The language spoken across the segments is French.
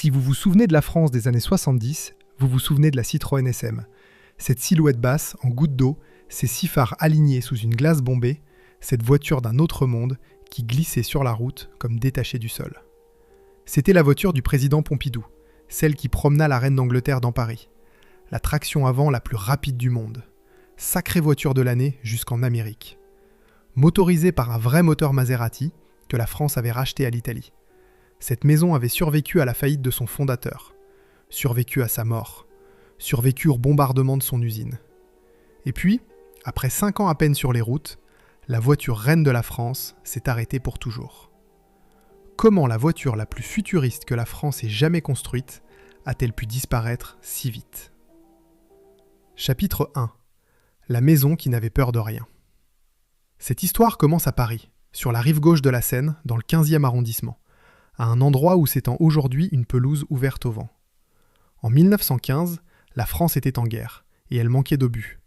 Si vous vous souvenez de la France des années 70, vous vous souvenez de la Citroën SM. Cette silhouette basse, en goutte d'eau, ces 6 phares alignés sous une glace bombée, cette voiture d'un autre monde qui glissait sur la route comme détachée du sol. C'était la voiture du président Pompidou, celle qui promena la reine d'Angleterre dans Paris. La traction avant la plus rapide du monde. Sacrée voiture de l'année jusqu'en Amérique. Motorisée par un vrai moteur Maserati que la France avait racheté à l'Italie. Cette maison avait survécu à la faillite de son fondateur, survécu à sa mort, survécu au bombardement de son usine. Et puis, après 5 ans à peine sur les routes, la voiture reine de la France s'est arrêtée pour toujours. Comment la voiture la plus futuriste que la France ait jamais construite a-t-elle pu disparaître si vite ? Chapitre 1. La maison qui n'avait peur de rien. Cette histoire commence à Paris, sur la rive gauche de la Seine, dans le 15e arrondissement, à un endroit où s'étend aujourd'hui une pelouse ouverte au vent. En 1915, la France était en guerre, et elle manquait d'obus.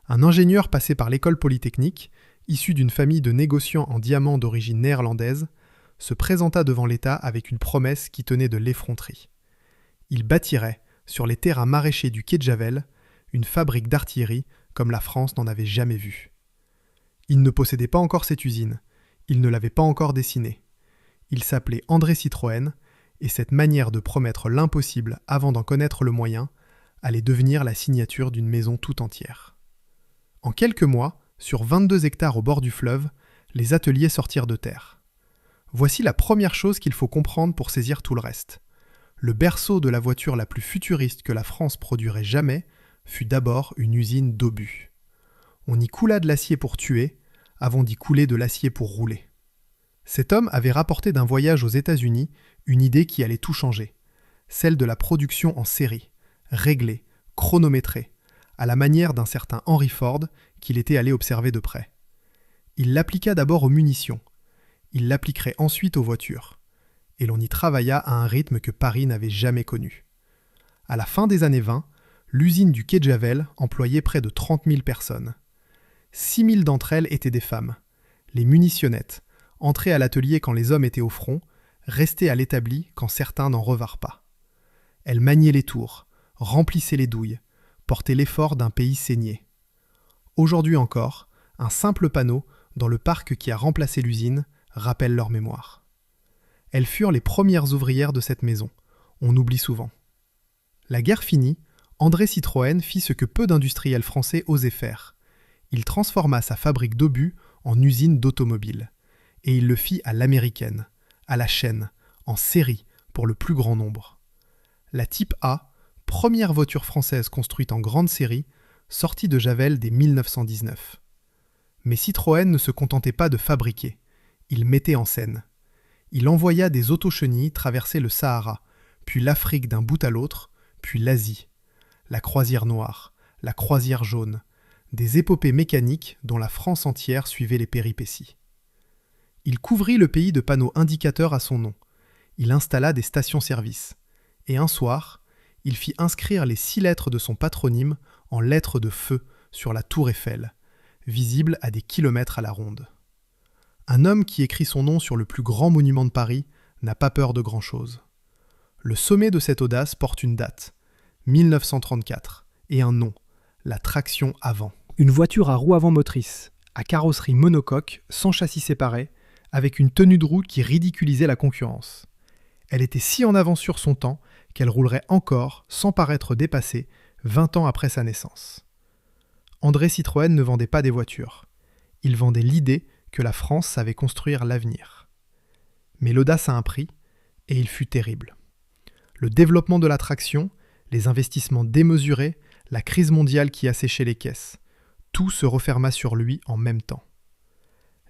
Un ingénieur passé par l'école polytechnique, issu d'une famille de négociants en diamants d'origine néerlandaise, se présenta devant l'État avec une promesse qui tenait de l'effronterie. Il bâtirait, sur les terrains maraîchers du quai de Javel, une fabrique d'artillerie comme la France n'en avait jamais vue. Il ne possédait pas encore cette usine, il ne l'avait pas encore dessinée. Il s'appelait André Citroën, et cette manière de promettre l'impossible avant d'en connaître le moyen allait devenir la signature d'une maison tout entière. En quelques mois, sur 22 hectares au bord du fleuve, les ateliers sortirent de terre. Voici la première chose qu'il faut comprendre pour saisir tout le reste. Le berceau de la voiture la plus futuriste que la France produirait jamais fut d'abord une usine d'obus. On y coula de l'acier pour tuer, avant d'y couler de l'acier pour rouler. Cet homme avait rapporté d'un voyage aux États-Unis une idée qui allait tout changer, celle de la production en série, réglée, chronométrée, à la manière d'un certain Henry Ford qu'il était allé observer de près. Il l'appliqua d'abord aux munitions, il l'appliquerait ensuite aux voitures, et l'on y travailla à un rythme que Paris n'avait jamais connu. À la fin des années 20, l'usine du quai de Javel employait près de 30 000 personnes. 6 000 d'entre elles étaient des femmes, les munitionnettes, entrées à l'atelier quand les hommes étaient au front, restées à l'établi quand certains n'en revinrent pas. Elles maniaient les tours, remplissaient les douilles, portaient l'effort d'un pays saigné. Aujourd'hui encore, un simple panneau dans le parc qui a remplacé l'usine rappelle leur mémoire. Elles furent les premières ouvrières de cette maison, on oublie souvent. La guerre finie, André Citroën fit ce que peu d'industriels français osaient faire. Il transforma sa fabrique d'obus en usine d'automobiles. Et il le fit à l'américaine, à la chaîne, en série, pour le plus grand nombre. La Type A, première voiture française construite en grande série, sortit de Javel dès 1919. Mais Citroën ne se contentait pas de fabriquer, il mettait en scène. Il envoya des autochenilles traverser le Sahara, puis l'Afrique d'un bout à l'autre, puis l'Asie. La croisière noire, la croisière jaune, des épopées mécaniques dont la France entière suivait les péripéties. Il couvrit le pays de panneaux indicateurs à son nom. Il installa des stations-service. Et un soir, il fit inscrire les 6 lettres de son patronyme en lettres de feu sur la tour Eiffel, visible à des kilomètres à la ronde. Un homme qui écrit son nom sur le plus grand monument de Paris n'a pas peur de grand-chose. Le sommet de cette audace porte une date, 1934, et un nom, la traction avant. Une voiture à roues avant motrices, à carrosserie monocoque, sans châssis séparé, avec une tenue de route qui ridiculisait la concurrence. Elle était si en avance sur son temps qu'elle roulerait encore, sans paraître dépassée, 20 ans après sa naissance. André Citroën ne vendait pas des voitures. Il vendait l'idée que la France savait construire l'avenir. Mais l'audace a un prix, et il fut terrible. Le développement de la traction, les investissements démesurés, la crise mondiale qui asséchait les caisses, tout se referma sur lui en même temps.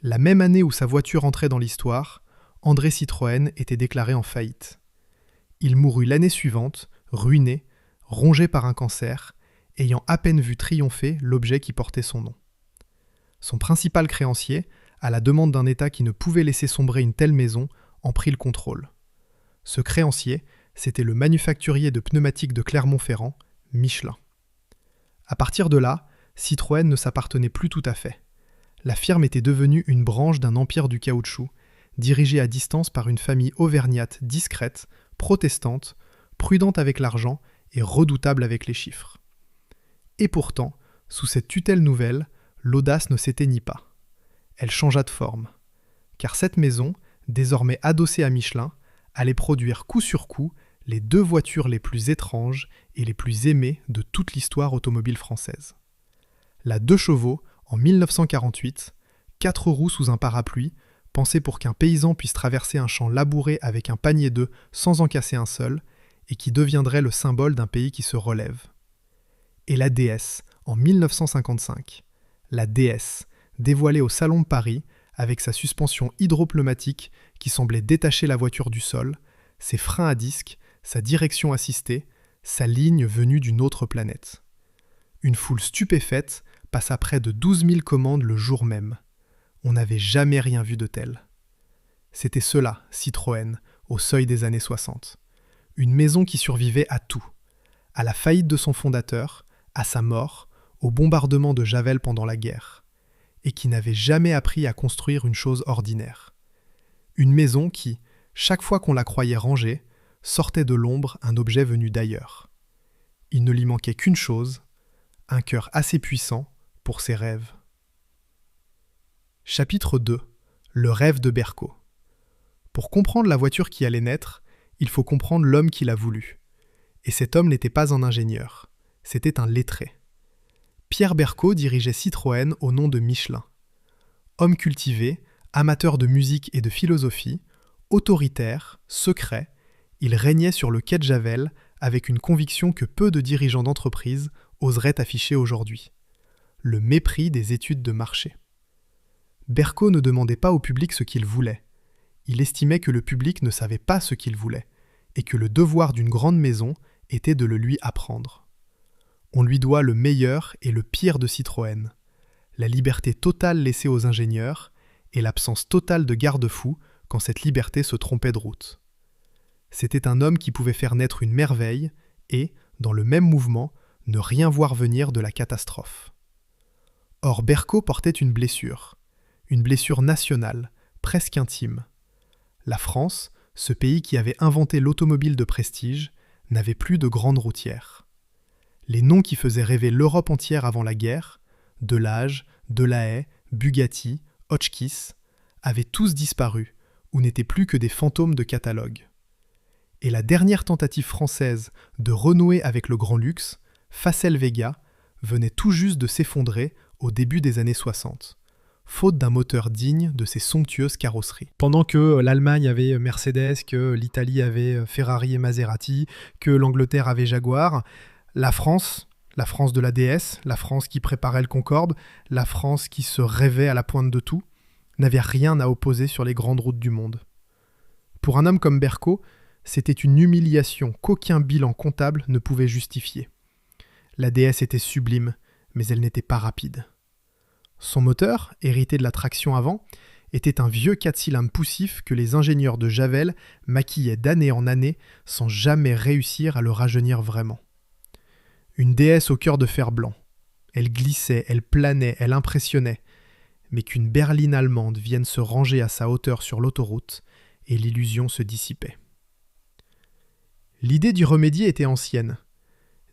La même année où sa voiture entrait dans l'histoire, André Citroën était déclaré en faillite. Il mourut l'année suivante, ruiné, rongé par un cancer, ayant à peine vu triompher l'objet qui portait son nom. Son principal créancier, à la demande d'un État qui ne pouvait laisser sombrer une telle maison, en prit le contrôle. Ce créancier, c'était le manufacturier de pneumatiques de Clermont-Ferrand, Michelin. À partir de là, Citroën ne s'appartenait plus tout à fait. La firme était devenue une branche d'un empire du caoutchouc, dirigée à distance par une famille auvergnate discrète, protestante, prudente avec l'argent et redoutable avec les chiffres. Et pourtant, sous cette tutelle nouvelle, l'audace ne s'éteignit pas. Elle changea de forme. Car cette maison, désormais adossée à Michelin, allait produire coup sur coup les 2 voitures les plus étranges et les plus aimées de toute l'histoire automobile française. La 2 chevaux, en 1948, 4 roues sous un parapluie, pensée pour qu'un paysan puisse traverser un champ labouré avec un panier d'œufs sans en casser un seul, et qui deviendrait le symbole d'un pays qui se relève. Et la DS, en 1955. La DS, dévoilée au Salon de Paris, avec sa suspension hydropneumatique qui semblait détacher la voiture du sol, ses freins à disque, sa direction assistée, sa ligne venue d'une autre planète. Une foule stupéfaite passa près de 12 000 commandes le jour même. On n'avait jamais rien vu de tel. C'était cela, Citroën, au seuil des années 60. Une maison qui survivait à tout. À la faillite de son fondateur, à sa mort, au bombardement de Javel pendant la guerre. Et qui n'avait jamais appris à construire une chose ordinaire. Une maison qui, chaque fois qu'on la croyait rangée, sortait de l'ombre un objet venu d'ailleurs. Il ne lui manquait qu'une chose, un cœur assez puissant pour ses rêves. Chapitre 2. Le rêve de Berco. Pour comprendre la voiture qui allait naître, il faut comprendre l'homme qui l'a voulu. Et cet homme n'était pas un ingénieur, c'était un lettré. Pierre Berco dirigeait Citroën au nom de Michelin. Homme cultivé, amateur de musique et de philosophie, autoritaire, secret, il régnait sur le quai de Javel avec une conviction que peu de dirigeants d'entreprise oseraient afficher aujourd'hui. Le mépris des études de marché. Berco ne demandait pas au public ce qu'il voulait. Il estimait que le public ne savait pas ce qu'il voulait, et que le devoir d'une grande maison était de le lui apprendre. On lui doit le meilleur et le pire de Citroën, la liberté totale laissée aux ingénieurs et l'absence totale de garde-fous quand cette liberté se trompait de route. C'était un homme qui pouvait faire naître une merveille et, dans le même mouvement, ne rien voir venir de la catastrophe. Or Berco portait une blessure nationale, presque intime. La France, ce pays qui avait inventé l'automobile de prestige, n'avait plus de grandes routières. Les noms qui faisaient rêver l'Europe entière avant la guerre, Delage, Delahaye, Bugatti, Hotchkiss, avaient tous disparu ou n'étaient plus que des fantômes de catalogue. Et la dernière tentative française de renouer avec le grand luxe, Facel Vega, venait tout juste de s'effondrer au début des années 60, faute d'un moteur digne de ces somptueuses carrosseries. Pendant que l'Allemagne avait Mercedes, que l'Italie avait Ferrari et Maserati, que l'Angleterre avait Jaguar, la France de la DS, la France qui préparait le Concorde, la France qui se rêvait à la pointe de tout, n'avait rien à opposer sur les grandes routes du monde. Pour un homme comme Berco, c'était une humiliation qu'aucun bilan comptable ne pouvait justifier. La DS était sublime, mais elle n'était pas rapide. Son moteur, hérité de la traction avant, était un vieux 4 cylindres poussif que les ingénieurs de Javel maquillaient d'année en année sans jamais réussir à le rajeunir vraiment. Une DS au cœur de fer blanc. Elle glissait, elle planait, elle impressionnait. Mais qu'une berline allemande vienne se ranger à sa hauteur sur l'autoroute, et l'illusion se dissipait. L'idée d'y remédier était ancienne.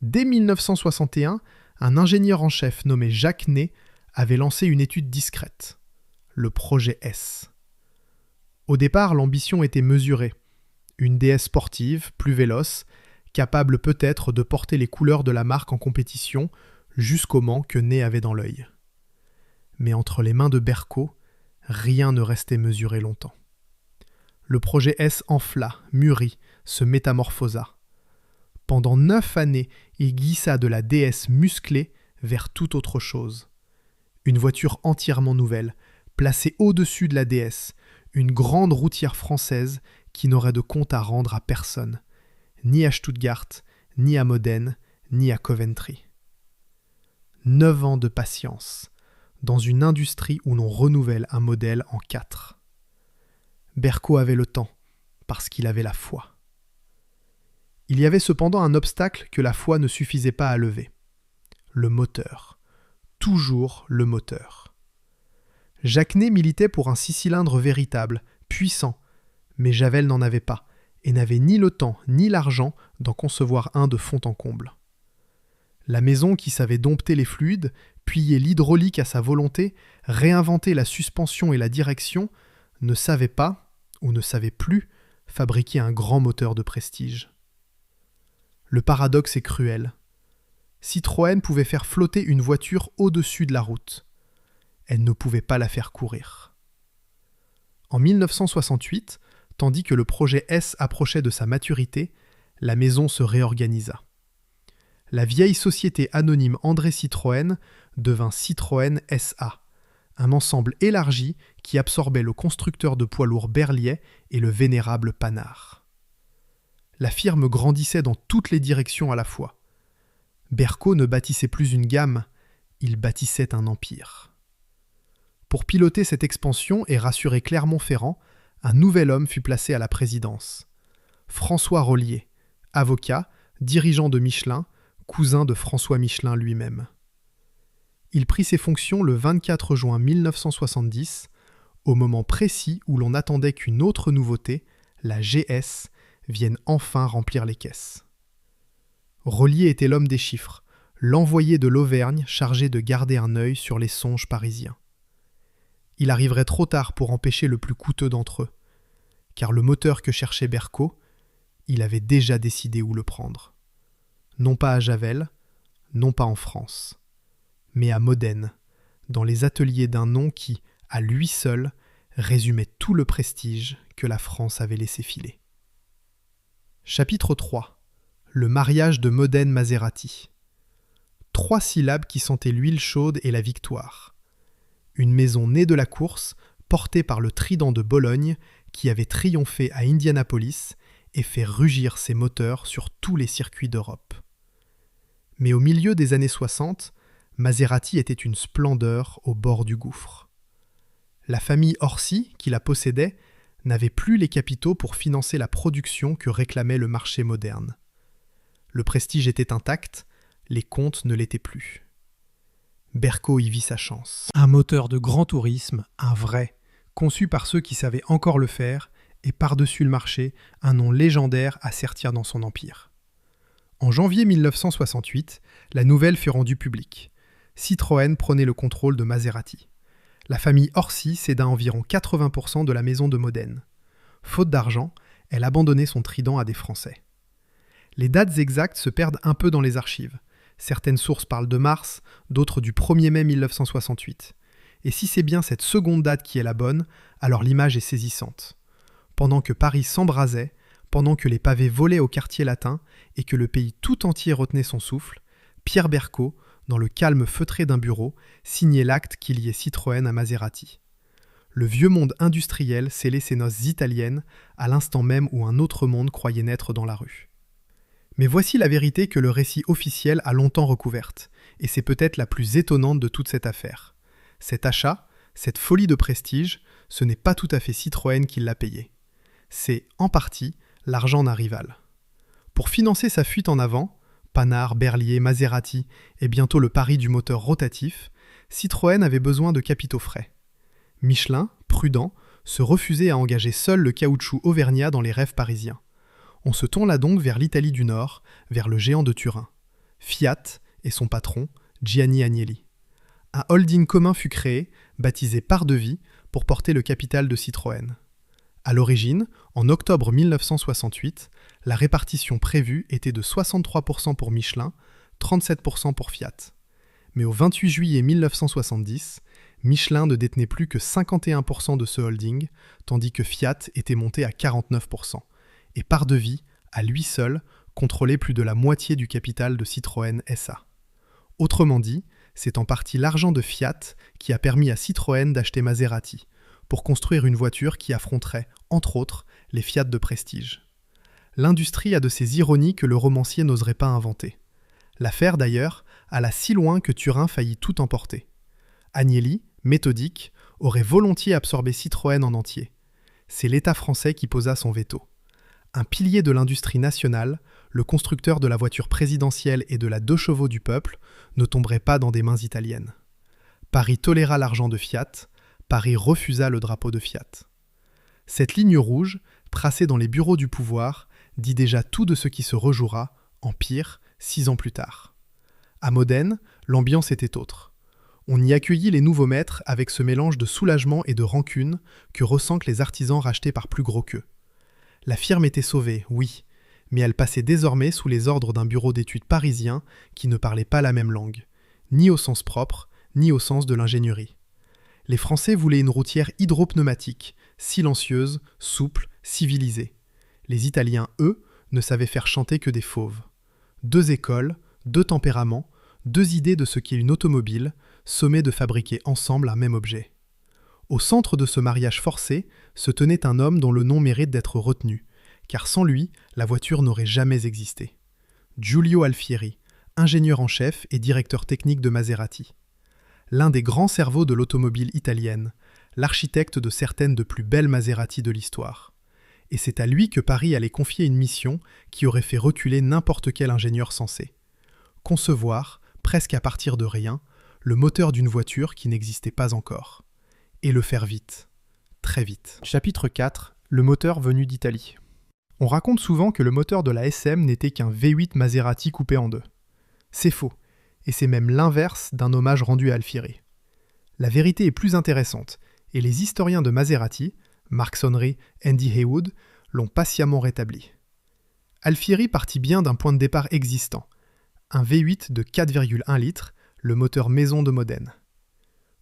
Dès 1961, un ingénieur en chef nommé Jacques Ney avait lancé une étude discrète, le projet S. Au départ, l'ambition était mesurée. Une DS sportive, plus véloce, capable peut-être de porter les couleurs de la marque en compétition jusqu'au Mans que Ney avait dans l'œil. Mais entre les mains de Berco, rien ne restait mesuré longtemps. Le projet S enfla, mûrit, se métamorphosa. Pendant 9 années, il glissa de la DS musclée vers toute autre chose. Une voiture entièrement nouvelle, placée au-dessus de la DS, une grande routière française qui n'aurait de compte à rendre à personne, ni à Stuttgart, ni à Modène, ni à Coventry. 9 ans de patience, dans une industrie où l'on renouvelle un modèle en 4. Berco avait le temps, parce qu'il avait la foi. Il y avait cependant un obstacle que la foi ne suffisait pas à lever. Le moteur. Toujours le moteur. Jacques Ney militait pour un 6 cylindres véritable, puissant, mais Javel n'en avait pas, et n'avait ni le temps ni l'argent d'en concevoir un de fond en comble. La maison qui savait dompter les fluides, plier l'hydraulique à sa volonté, réinventer la suspension et la direction, ne savait pas, ou ne savait plus, fabriquer un grand moteur de prestige. Le paradoxe est cruel. Citroën pouvait faire flotter une voiture au-dessus de la route. Elle ne pouvait pas la faire courir. En 1968, tandis que le projet S approchait de sa maturité, la maison se réorganisa. La vieille société anonyme André Citroën devint Citroën SA, un ensemble élargi qui absorbait le constructeur de poids lourds Berliet et le vénérable Panhard. La firme grandissait dans toutes les directions à la fois. Berco ne bâtissait plus une gamme, il bâtissait un empire. Pour piloter cette expansion et rassurer Clermont-Ferrand, un nouvel homme fut placé à la présidence. François Rollier, avocat, dirigeant de Michelin, cousin de François Michelin lui-même. Il prit ses fonctions le 24 juin 1970, au moment précis où l'on attendait qu'une autre nouveauté, la GS, vienne enfin remplir les caisses. Rollier était l'homme des chiffres, l'envoyé de l'Auvergne chargé de garder un œil sur les songes parisiens. Il arriverait trop tard pour empêcher le plus coûteux d'entre eux, car le moteur que cherchait Berco, il avait déjà décidé où le prendre. Non pas à Javel, non pas en France, mais à Modène, dans les ateliers d'un nom qui, à lui seul, résumait tout le prestige que la France avait laissé filer. Chapitre 3. Le mariage de Modène-Maserati. 3 syllabes qui sentaient l'huile chaude et la victoire. Une maison née de la course, portée par le trident de Bologne, qui avait triomphé à Indianapolis et fait rugir ses moteurs sur tous les circuits d'Europe. Mais au milieu des années 60, Maserati était une splendeur au bord du gouffre. La famille Orsi, qui la possédait, n'avait plus les capitaux pour financer la production que réclamait le marché moderne. Le prestige était intact, les comptes ne l'étaient plus. Berco y vit sa chance. Un moteur de grand tourisme, un vrai, conçu par ceux qui savaient encore le faire, et par-dessus le marché, un nom légendaire à sertir dans son empire. En janvier 1968, la nouvelle fut rendue publique. Citroën prenait le contrôle de Maserati. La famille Orsi céda environ 80% de la maison de Modène. Faute d'argent, elle abandonnait son trident à des Français. Les dates exactes se perdent un peu dans les archives. Certaines sources parlent de mars, d'autres du 1er mai 1968. Et si c'est bien cette seconde date qui est la bonne, alors l'image est saisissante. Pendant que Paris s'embrasait, pendant que les pavés volaient au quartier latin et que le pays tout entier retenait son souffle, Pierre Berco, dans le calme feutré d'un bureau, signait l'acte qui liait Citroën à Maserati. Le vieux monde industriel scellait ses noces italiennes à l'instant même où un autre monde croyait naître dans la rue. Mais voici la vérité que le récit officiel a longtemps recouverte, et c'est peut-être la plus étonnante de toute cette affaire. Cet achat, cette folie de prestige, ce n'est pas tout à fait Citroën qui l'a payé. C'est, en partie, l'argent d'un rival. Pour financer sa fuite en avant, Panhard, Berliet, Maserati et bientôt le pari du moteur rotatif, Citroën avait besoin de capitaux frais. Michelin, prudent, se refusait à engager seul le caoutchouc auvergnat dans les rêves parisiens. On se tourna donc vers l'Italie du Nord, vers le géant de Turin. Fiat et son patron, Gianni Agnelli. Un holding commun fut créé, baptisé Part-de-Vie, pour porter le capital de Citroën. À l'origine, en octobre 1968, la répartition prévue était de 63% pour Michelin, 37% pour Fiat. Mais au 28 juillet 1970, Michelin ne détenait plus que 51% de ce holding, tandis que Fiat était monté à 49%. Et Part-de-Vie, à lui seul, contrôlait plus de la moitié du capital de Citroën SA. Autrement dit, c'est en partie l'argent de Fiat qui a permis à Citroën d'acheter Maserati, pour construire une voiture qui affronterait, entre autres, les Fiat de prestige. L'industrie a de ces ironies que le romancier n'oserait pas inventer. L'affaire, d'ailleurs, alla si loin que Turin faillit tout emporter. Agnelli, méthodique, aurait volontiers absorbé Citroën en entier. C'est l'État français qui posa son veto. Un pilier de l'industrie nationale, le constructeur de la voiture présidentielle et de la 2 chevaux du peuple, ne tomberait pas dans des mains italiennes. Paris toléra l'argent de Fiat, Paris refusa le drapeau de Fiat. Cette ligne rouge, tracé dans les bureaux du pouvoir, dit déjà tout de ce qui se rejouera, en pire, 6 ans plus tard. À Modène, l'ambiance était autre. On y accueillit les nouveaux maîtres avec ce mélange de soulagement et de rancune que ressentent les artisans rachetés par plus gros qu'eux. La firme était sauvée, oui, mais elle passait désormais sous les ordres d'un bureau d'études parisien qui ne parlait pas la même langue, ni au sens propre, ni au sens de l'ingénierie. Les Français voulaient une routière hydropneumatique, silencieuse, souple, civilisée. Les Italiens, eux, ne savaient faire chanter que des fauves. 2 écoles, 2 tempéraments, 2 idées de ce qu'est une automobile, sommaient de fabriquer ensemble un même objet. Au centre de ce mariage forcé se tenait un homme dont le nom mérite d'être retenu, car sans lui, la voiture n'aurait jamais existé. Giulio Alfieri, ingénieur en chef et directeur technique de Maserati. L'un des grands cerveaux de l'automobile italienne, l'architecte de certaines de plus belles Maserati de l'histoire. Et c'est à lui que Paris allait confier une mission qui aurait fait reculer n'importe quel ingénieur sensé. Concevoir, presque à partir de rien, le moteur d'une voiture qui n'existait pas encore. Et le faire vite. Très vite. Chapitre 4. Le moteur venu d'Italie. On raconte souvent que le moteur de la SM n'était qu'un V8 Maserati coupé en 2. C'est faux, et c'est même l'inverse d'un hommage rendu à Alfieri. La vérité est plus intéressante, et les historiens de Maserati, Mark Sonnery, Andy Heywood, l'ont patiemment rétabli. Alfieri partit bien d'un point de départ existant, un V8 de 4,1 litres, le moteur maison de Modène.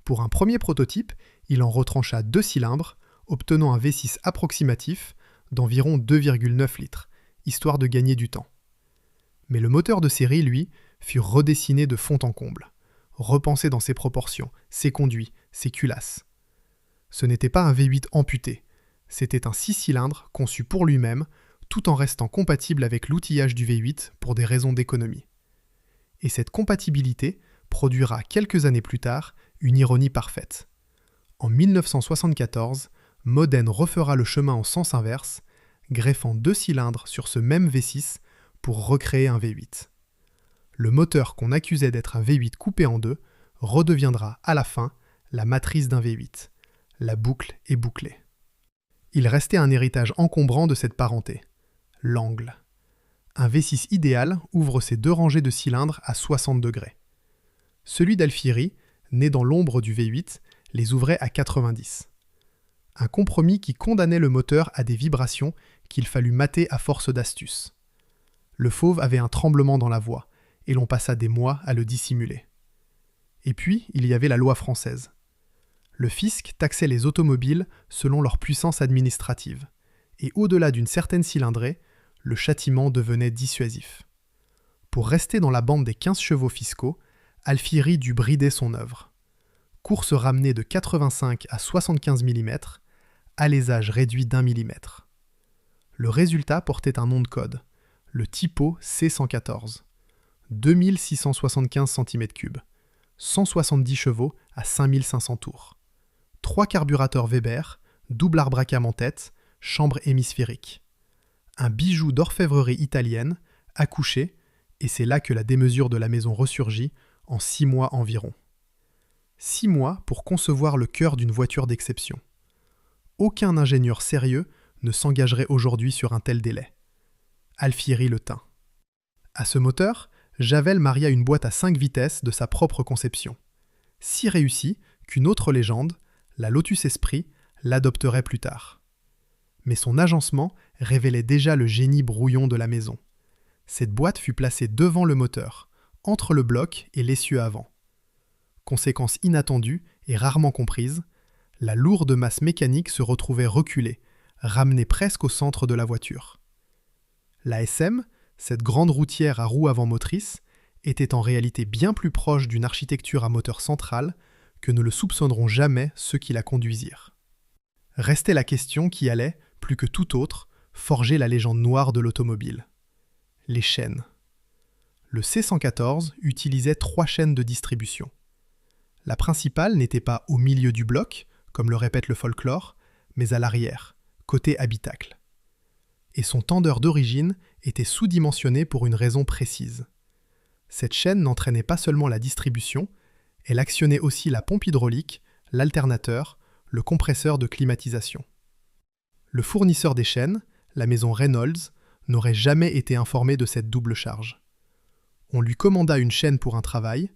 Pour un premier prototype, il en retrancha 2 cylindres, obtenant un V6 approximatif d'environ 2,9 litres, histoire de gagner du temps. Mais le moteur de série, lui, fut redessiné de fond en comble, repensé dans ses proportions, ses conduits, ses culasses. Ce n'était pas un V8 amputé, c'était un 6 cylindres conçu pour lui-même, tout en restant compatible avec l'outillage du V8 pour des raisons d'économie. Et cette compatibilité produira quelques années plus tard une ironie parfaite. En 1974, Modène refera le chemin en sens inverse, greffant 2 cylindres sur ce même V6 pour recréer un V8. Le moteur qu'on accusait d'être un V8 coupé en 2 redeviendra à la fin la matrice d'un V8. La boucle est bouclée. Il restait un héritage encombrant de cette parenté, l'angle. Un V6 idéal ouvre ses 2 rangées de cylindres à 60 degrés. Celui d'Alfieri, né dans l'ombre du V8, les ouvrait à 90. Un compromis qui condamnait le moteur à des vibrations qu'il fallut mater à force d'astuce. Le fauve avait un tremblement dans la voix, et l'on passa des mois à le dissimuler. Et puis, il y avait la loi française. Le fisc taxait les automobiles selon leur puissance administrative, et au-delà d'une certaine cylindrée, le châtiment devenait dissuasif. Pour rester dans la bande des 15 chevaux fiscaux, Alfieri dut brider son œuvre. Course ramenée de 85 à 75 mm, alésage réduit d'1 mm. Le résultat portait un nom de code, le typo C114. 2675 cm3, 170 chevaux à 5500 tours. 3 carburateur Weber, double arbre à cam en tête, chambre hémisphérique. Un bijou d'orfèvrerie italienne, accouché, et c'est là que la démesure de la maison ressurgit, en 6 mois environ. 6 mois pour concevoir le cœur d'une voiture d'exception. Aucun ingénieur sérieux ne s'engagerait aujourd'hui sur un tel délai. Alfieri le tint. À ce moteur, Javel maria une boîte à 5 vitesses de sa propre conception. Si réussie qu'une autre légende, la Lotus Esprit, l'adopterait plus tard. Mais son agencement révélait déjà le génie brouillon de la maison. Cette boîte fut placée devant le moteur, entre le bloc et l'essieu avant. Conséquence inattendue et rarement comprise, la lourde masse mécanique se retrouvait reculée, ramenée presque au centre de la voiture. La SM, cette grande routière à roues avant motrices, était en réalité bien plus proche d'une architecture à moteur central que ne le soupçonneront jamais ceux qui la conduisirent. Restait la question qui allait, plus que tout autre, forger la légende noire de l'automobile. Les chaînes. Le C114 utilisait 3 chaînes de distribution. La principale n'était pas au milieu du bloc, comme le répète le folklore, mais à l'arrière, côté habitacle. Et son tendeur d'origine était sous-dimensionné pour une raison précise. Cette chaîne n'entraînait pas seulement la distribution, elle actionnait aussi la pompe hydraulique, l'alternateur, le compresseur de climatisation. Le fournisseur des chaînes, la maison Reynolds, n'aurait jamais été informé de cette double charge. On lui commanda une chaîne pour un travail,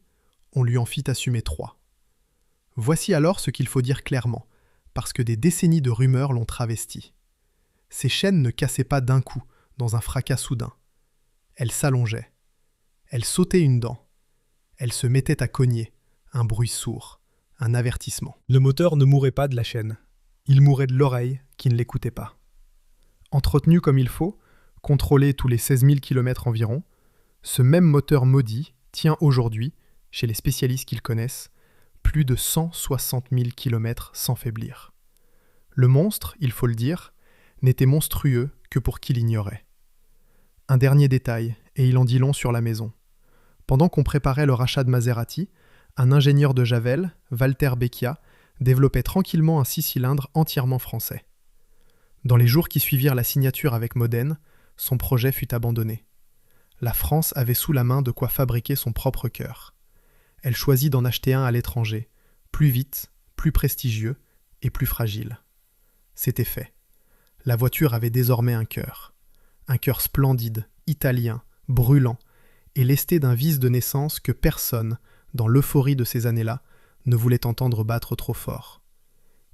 on lui en fit assumer 3. Voici alors ce qu'il faut dire clairement, parce que des décennies de rumeurs l'ont travesti. Ces chaînes ne cassaient pas d'un coup, dans un fracas soudain. Elles s'allongeaient. Elles sautaient une dent. Elles se mettaient à cogner, un bruit sourd, un avertissement. Le moteur ne mourait pas de la chaîne. Il mourait de l'oreille qui ne l'écoutait pas. Entretenu comme il faut, contrôlé tous les 16 000 km environ, ce même moteur maudit tient aujourd'hui, chez les spécialistes qui le connaissent, plus de 160 000 km sans faiblir. Le monstre, il faut le dire, n'était monstrueux que pour qui l'ignorait. Un dernier détail, et il en dit long sur la maison. Pendant qu'on préparait le rachat de Maserati, un ingénieur de Javel, Walter Becchia, développait tranquillement un 6 cylindres entièrement français. Dans les jours qui suivirent la signature avec Modène, son projet fut abandonné. La France avait sous la main de quoi fabriquer son propre cœur. Elle choisit d'en acheter un à l'étranger, plus vite, plus prestigieux et plus fragile. C'était fait. La voiture avait désormais un cœur splendide, italien, brûlant, et lesté d'un vice de naissance que personne, dans l'euphorie de ces années-là, ne voulait entendre battre trop fort.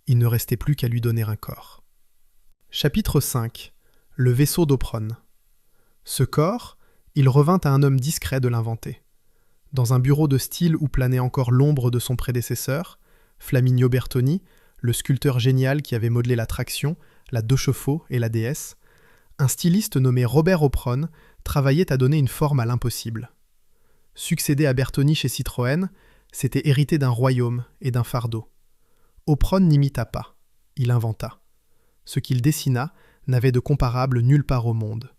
Il ne restait plus qu'à lui donner un corps. Chapitre 5. Le vaisseau d'Oprone. Ce corps, il revint à un homme discret de l'inventer. Dans un bureau de style où planait encore l'ombre de son prédécesseur, Flaminio Bertoni, le sculpteur génial qui avait modelé la traction, la 2 chevaux et la DS, un styliste nommé Robert Oprone travaillait à donner une forme à l'impossible. Succéder à Bertoni chez Citroën, c'était hériter d'un royaume et d'un fardeau. Oprone n'imita pas, il inventa. Ce qu'il dessina n'avait de comparable nulle part au monde.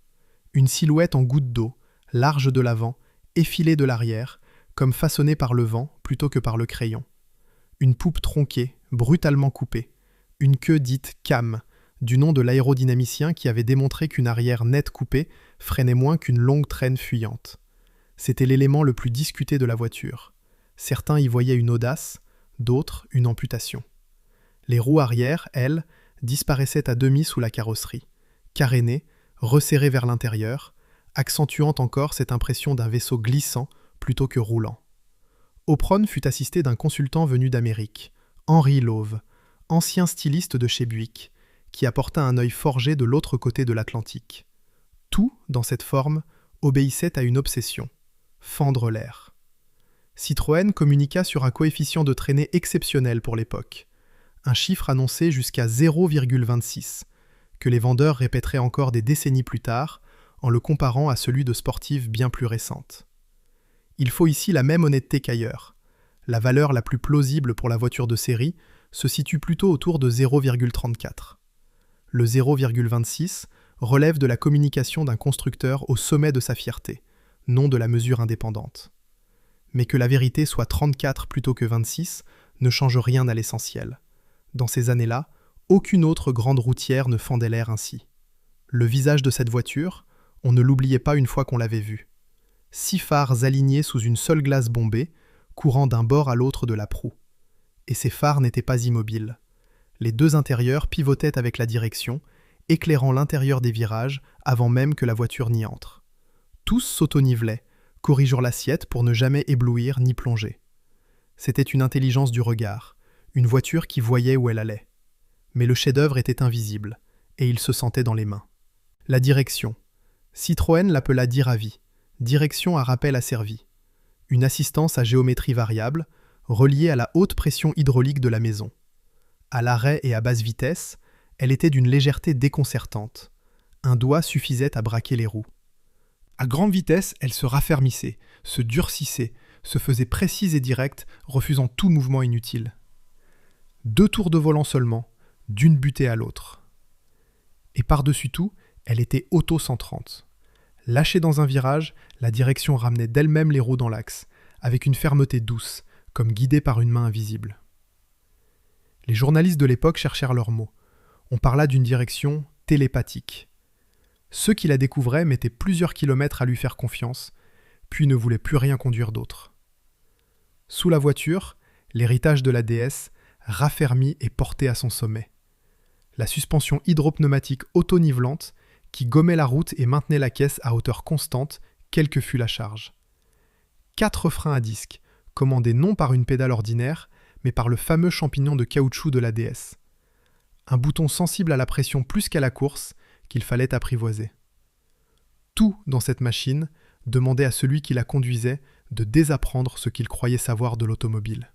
Une silhouette en goutte d'eau, large de l'avant, effilée de l'arrière, comme façonnée par le vent plutôt que par le crayon. Une poupe tronquée, brutalement coupée. Une queue dite cam, du nom de l'aérodynamicien qui avait démontré qu'une arrière nette coupée freinait moins qu'une longue traîne fuyante. C'était l'élément le plus discuté de la voiture. Certains y voyaient une audace, d'autres une amputation. Les roues arrière, elles, disparaissaient à demi sous la carrosserie, carénées, resserrées vers l'intérieur, accentuant encore cette impression d'un vaisseau glissant plutôt que roulant. Oprone fut assisté d'un consultant venu d'Amérique, Henri Lauve, ancien styliste de chez Buick, qui apporta un œil forgé de l'autre côté de l'Atlantique. Tout, dans cette forme, obéissait à une obsession, fendre l'air. Citroën communiqua sur un coefficient de traînée exceptionnel pour l'époque, un chiffre annoncé jusqu'à 0,26, que les vendeurs répéteraient encore des décennies plus tard, en le comparant à celui de sportives bien plus récentes. Il faut ici la même honnêteté qu'ailleurs. La valeur la plus plausible pour la voiture de série se situe plutôt autour de 0,34. Le 0,26 relève de la communication d'un constructeur au sommet de sa fierté, non de la mesure indépendante. Mais que la vérité soit 34 plutôt que 26 ne change rien à l'essentiel. Dans ces années-là, aucune autre grande routière ne fendait l'air ainsi. Le visage de cette voiture, on ne l'oubliait pas une fois qu'on l'avait vu. 6 phares alignés sous une seule glace bombée, courant d'un bord à l'autre de la proue. Et ces phares n'étaient pas immobiles. Les 2 intérieurs pivotaient avec la direction, éclairant l'intérieur des virages avant même que la voiture n'y entre. Tous s'auto-nivelaient, corrigeant l'assiette pour ne jamais éblouir ni plonger. C'était une intelligence du regard, une voiture qui voyait où elle allait. Mais le chef-d'œuvre était invisible, et il se sentait dans les mains. La direction. Citroën l'appela Diravi, direction à rappel asservie. Une assistance à géométrie variable, reliée à la haute pression hydraulique de la maison. À l'arrêt et à basse vitesse, elle était d'une légèreté déconcertante. Un doigt suffisait à braquer les roues. À grande vitesse, elle se raffermissait, se durcissait, se faisait précise et directe, refusant tout mouvement inutile. 2 tours de volant seulement, d'une butée à l'autre. Et par-dessus tout, elle était auto-centrante. Lâchée dans un virage, la direction ramenait d'elle-même les roues dans l'axe, avec une fermeté douce, comme guidée par une main invisible. Les journalistes de l'époque cherchèrent leurs mots. On parla d'une direction télépathique. Ceux qui la découvraient mettaient plusieurs kilomètres à lui faire confiance, puis ne voulaient plus rien conduire d'autre. Sous la voiture, l'héritage de la DS, raffermi et porté à son sommet. La suspension hydropneumatique auto-nivelante qui gommait la route et maintenait la caisse à hauteur constante, quelle que fût la charge. 4 freins à disque, commandés non par une pédale ordinaire, mais par le fameux champignon de caoutchouc de la DS. Un bouton sensible à la pression plus qu'à la course, qu'il fallait apprivoiser. Tout dans cette machine demandait à celui qui la conduisait de désapprendre ce qu'il croyait savoir de l'automobile.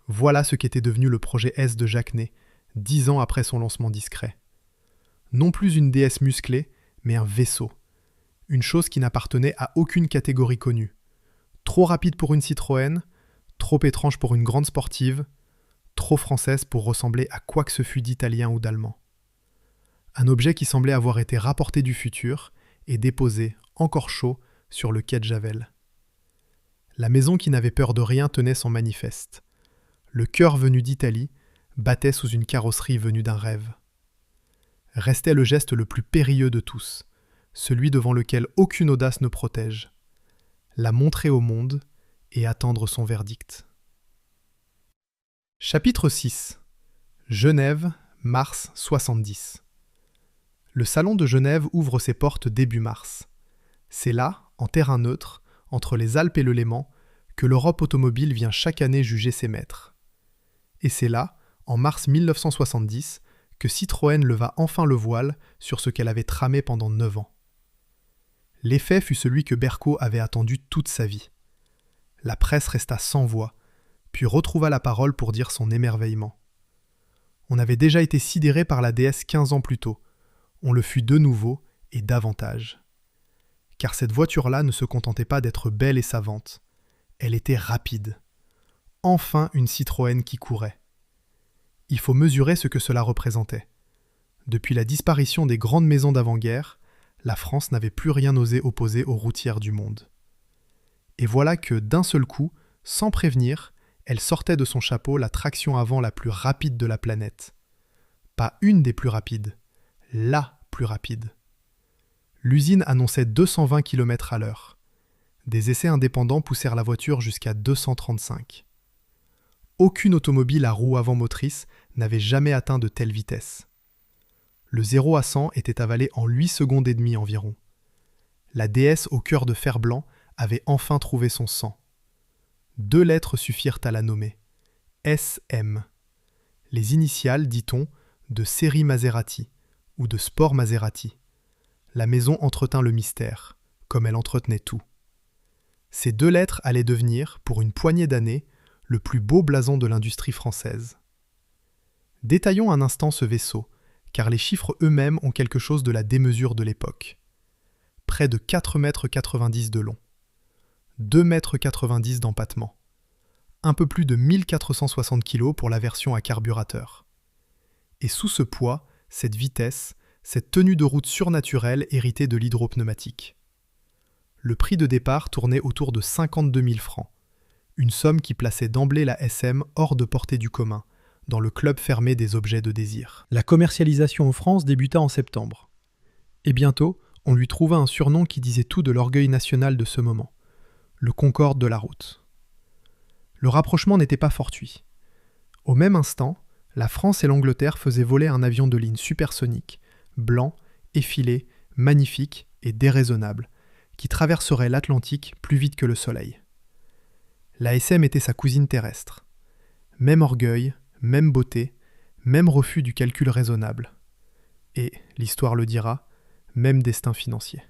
Voilà ce qu'était devenu le projet S de Jacquenet, 10 ans après son lancement discret. Non plus une DS musclée, mais un vaisseau. Une chose qui n'appartenait à aucune catégorie connue. Trop rapide pour une Citroën, trop étrange pour une grande sportive, trop française pour ressembler à quoi que ce fût d'italien ou d'allemand. Un objet qui semblait avoir été rapporté du futur et déposé, encore chaud, sur le quai de Javel. La maison qui n'avait peur de rien tenait son manifeste. Le cœur venu d'Italie battait sous une carrosserie venue d'un rêve. Restait le geste le plus périlleux de tous, celui devant lequel aucune audace ne protège. La montrer au monde et attendre son verdict. Chapitre 6. Genève, mars 70. Le salon de Genève ouvre ses portes début mars. C'est là, en terrain neutre, entre les Alpes et le Léman, que l'Europe automobile vient chaque année juger ses maîtres. Et c'est là, en mars 1970, que Citroën leva enfin le voile sur ce qu'elle avait tramé pendant 9 ans. L'effet fut celui que Berco avait attendu toute sa vie. La presse resta sans voix, puis retrouva la parole pour dire son émerveillement. On avait déjà été sidéré par la DS 15 ans plus tôt. On le fut de nouveau et davantage. Car cette voiture-là ne se contentait pas d'être belle et savante. Elle était rapide. Enfin une Citroën qui courait. Il faut mesurer ce que cela représentait. Depuis la disparition des grandes maisons d'avant-guerre, la France n'avait plus rien osé opposer aux routières du monde. Et voilà que, d'un seul coup, sans prévenir, elle sortait de son chapeau la traction avant la plus rapide de la planète. Pas une des plus rapides, la plus rapide. L'usine annonçait 220 km/h. Des essais indépendants poussèrent la voiture jusqu'à 235. Aucune automobile à roue avant motrice n'avait jamais atteint de telles vitesses. Le 0 à 100 était avalé en 8 secondes et demie environ. La DS au cœur de fer blanc avait enfin trouvé son 100. 2 lettres suffirent à la nommer. SM. Les initiales, dit-on, de série Maserati ou de Sport Maserati. La maison entretint le mystère, comme elle entretenait tout. Ces 2 lettres allaient devenir, pour une poignée d'années, le plus beau blason de l'industrie française. Détaillons un instant ce vaisseau, car les chiffres eux-mêmes ont quelque chose de la démesure de l'époque. Près de 4,90 m de long, 2,90 m d'empattement, un peu plus de 1460 kg pour la version à carburateur. Et sous ce poids, cette vitesse, cette tenue de route surnaturelle héritée de l'hydropneumatique. Le prix de départ tournait autour de 52 000 francs, une somme qui plaçait d'emblée la SM hors de portée du commun, dans le club fermé des objets de désir. La commercialisation en France débuta en septembre. Et bientôt, on lui trouva un surnom qui disait tout de l'orgueil national de ce moment, le Concorde de la route. Le rapprochement n'était pas fortuit. Au même instant, la France et l'Angleterre faisaient voler un avion de ligne supersonique, blanc, effilé, magnifique et déraisonnable, qui traverserait l'Atlantique plus vite que le soleil. La SM était sa cousine terrestre. Même orgueil, même beauté, même refus du calcul raisonnable. Et, l'histoire le dira, même destin financier.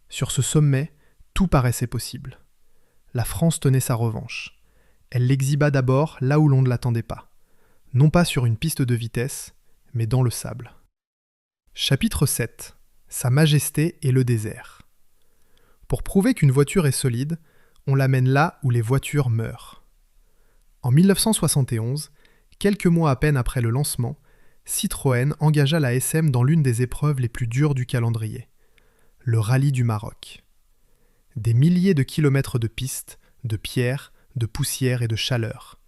Sur ce sommet, tout paraissait possible. La France tenait sa revanche. Elle l'exhiba d'abord là où l'on ne l'attendait pas. Non pas sur une piste de vitesse, mais dans le sable. Chapitre 7. Sa Majesté et le désert. Pour prouver qu'une voiture est solide, on l'amène là où les voitures meurent. En 1971, quelques mois à peine après le lancement, Citroën engagea la SM dans l'une des épreuves les plus dures du calendrier, le rallye du Maroc. Des milliers de kilomètres de pistes, de pierres, de poussière et de chaleur,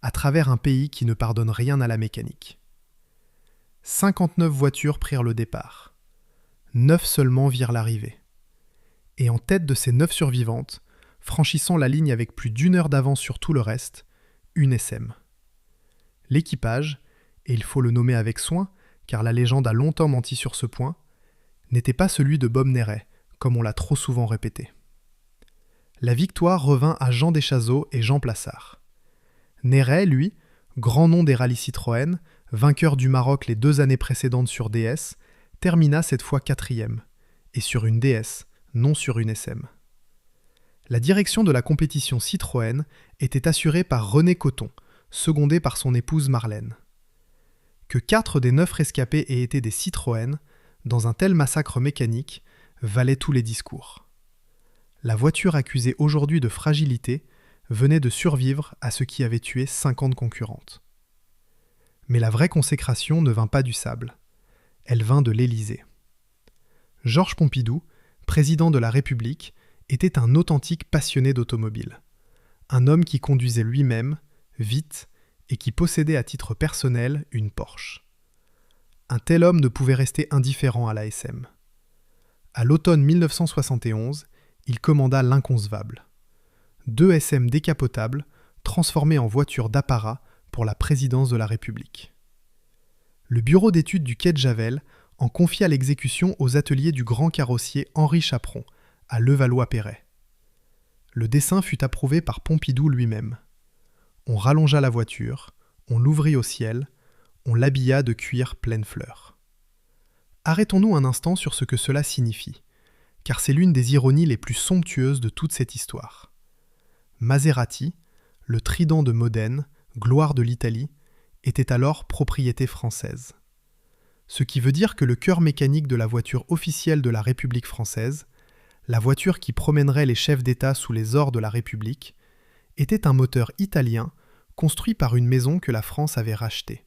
à travers un pays qui ne pardonne rien à la mécanique. 59 voitures prirent le départ. 9 seulement virent l'arrivée. Et en tête de ces 9 survivantes, franchissant la ligne avec plus d'1 heure d'avance sur tout le reste, une SM. L'équipage, et il faut le nommer avec soin, car la légende a longtemps menti sur ce point, n'était pas celui de Bob Néret, comme on l'a trop souvent répété. La victoire revint à Jean Deschazeaux et Jean Plassard. Néret, lui, grand nom des rallyes Citroën, vainqueur du Maroc les 2 années précédentes sur DS, termina cette fois 4e, et sur une DS, non sur une SM. La direction de la compétition Citroën était assurée par René Coton, secondé par son épouse Marlène. Que 4 des 9 rescapés aient été des Citroën, dans un tel massacre mécanique, valait tous les discours. La voiture accusée aujourd'hui de fragilité venait de survivre à ce qui avait tué 50 concurrentes. Mais la vraie consécration ne vint pas du sable. Elle vint de l'Élysée. Georges Pompidou, président de la République, était un authentique passionné d'automobile. Un homme qui conduisait lui-même, vite, et qui possédait à titre personnel une Porsche. Un tel homme ne pouvait rester indifférent à la SM. À l'automne 1971, il commanda l'inconcevable. 2 SM décapotables, transformés en voitures d'apparat pour la présidence de la République. Le bureau d'études du quai de Javel en confia l'exécution aux ateliers du grand carrossier Henri Chaperon, à Levallois-Perret. Le dessin fut approuvé par Pompidou lui-même. On rallongea la voiture, on l'ouvrit au ciel, on l'habilla de cuir pleine fleur. Arrêtons-nous un instant sur ce que cela signifie, car c'est l'une des ironies les plus somptueuses de toute cette histoire. Maserati, le trident de Modène, gloire de l'Italie, était alors propriété française. Ce qui veut dire que le cœur mécanique de la voiture officielle de la République française, la voiture qui promènerait les chefs d'État sous les ors de la République, était un moteur italien construit par une maison que la France avait rachetée.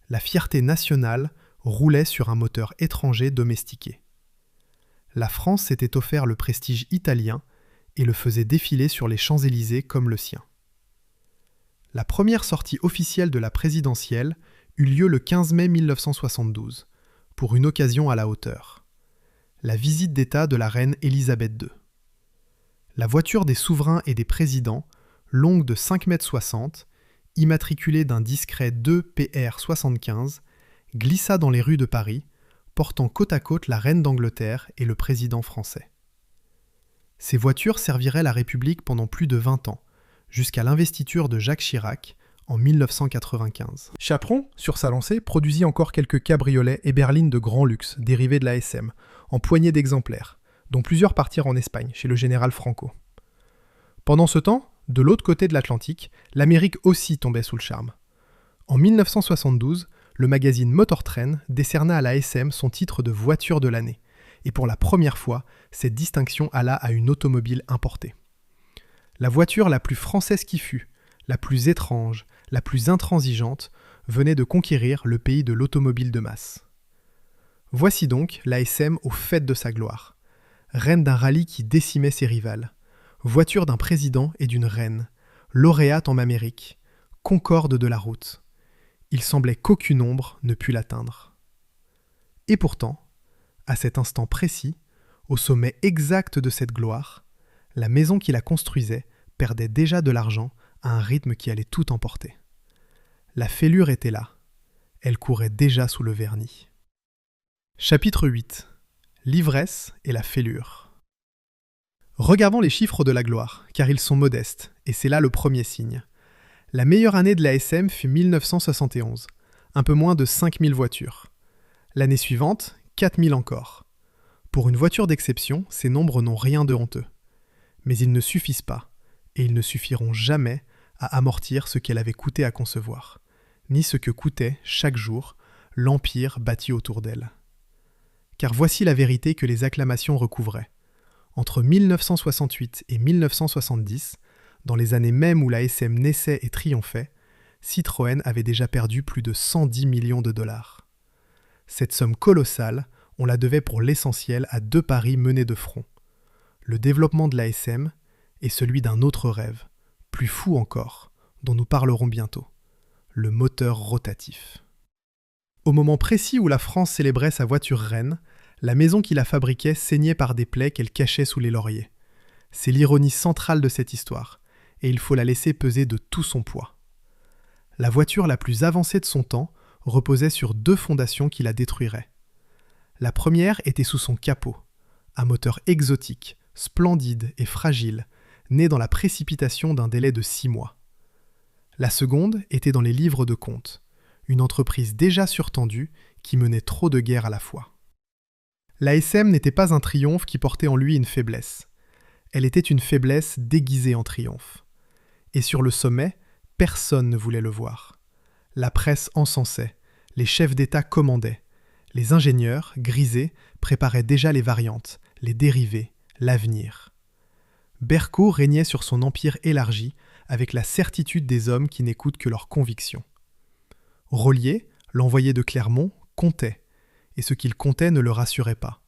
La fierté nationale roulait sur un moteur étranger domestiqué. La France s'était offert le prestige italien et le faisait défiler sur les Champs-Élysées comme le sien. La première sortie officielle de la présidentielle eut lieu le 15 mai 1972, pour une occasion à la hauteur. La visite d'État de la reine Élisabeth II. La voiture des souverains et des présidents, longue de 5,60 m, immatriculée d'un discret 2 PR75, glissa dans les rues de Paris, portant côte à côte la reine d'Angleterre et le président français. Ces voitures serviraient la République pendant plus de 20 ans, jusqu'à l'investiture de Jacques Chirac en 1995. Chaperon, sur sa lancée, produisit encore quelques cabriolets et berlines de grand luxe, dérivés de la SM, en poignées d'exemplaires, dont plusieurs partirent en Espagne, chez le général Franco. Pendant ce temps, de l'autre côté de l'Atlantique, l'Amérique aussi tombait sous le charme. En 1972, le magazine Motor Trend décerna à la SM son titre de voiture de l'année, et pour la première fois, cette distinction alla à une automobile importée. La voiture la plus française qui fût, la plus étrange, la plus intransigeante, venait de conquérir le pays de l'automobile de masse. Voici donc la SM au faîte de sa gloire, reine d'un rallye qui décimait ses rivales, voiture d'un président et d'une reine, lauréate en Amérique, concorde de la route. Il semblait qu'aucune ombre ne pût l'atteindre. Et pourtant, à cet instant précis, au sommet exact de cette gloire, la maison qui la construisait perdait déjà de l'argent à un rythme qui allait tout emporter. La fêlure était là. Elle courait déjà sous le vernis. Chapitre 8. L'ivresse et la fêlure. Regardons les chiffres de la gloire, car ils sont modestes, et c'est là le premier signe. La meilleure année de la SM fut 1971, un peu moins de 5000 voitures. L'année suivante, 4000 encore. Pour une voiture d'exception, ces nombres n'ont rien de honteux. Mais ils ne suffisent pas, et ils ne suffiront jamais à amortir ce qu'elle avait coûté à concevoir, ni ce que coûtait, chaque jour, l'empire bâti autour d'elle. Car voici la vérité que les acclamations recouvraient. Entre 1968 et 1970, dans les années même où la SM naissait et triomphait, Citroën avait déjà perdu plus de 110 millions de dollars. Cette somme colossale, on la devait pour l'essentiel à 2 paris menés de front. Le développement de la SM et celui d'un autre rêve, plus fou encore, dont nous parlerons bientôt, le moteur rotatif. Au moment précis où la France célébrait sa voiture reine, la maison qui la fabriquait saignait par des plaies qu'elle cachait sous les lauriers. C'est l'ironie centrale de cette histoire, et il faut la laisser peser de tout son poids. La voiture la plus avancée de son temps reposait sur 2 fondations qui la détruiraient. La première était sous son capot, un moteur exotique, splendide et fragile, né dans la précipitation d'un délai de 6 mois. La seconde était dans les livres de compte, une entreprise déjà surtendue qui menait trop de guerres à la fois. L'ASM n'était pas un triomphe qui portait en lui une faiblesse. Elle était une faiblesse déguisée en triomphe. Et sur le sommet, personne ne voulait le voir. La presse encensait, les chefs d'État commandaient, les ingénieurs, grisés, préparaient déjà les variantes, les dérivés, l'avenir. Berco régnait sur son empire élargi avec la certitude des hommes qui n'écoutent que leurs convictions. Rollier, l'envoyé de Clermont, comptait, et ce qu'il comptait ne le rassurait pas.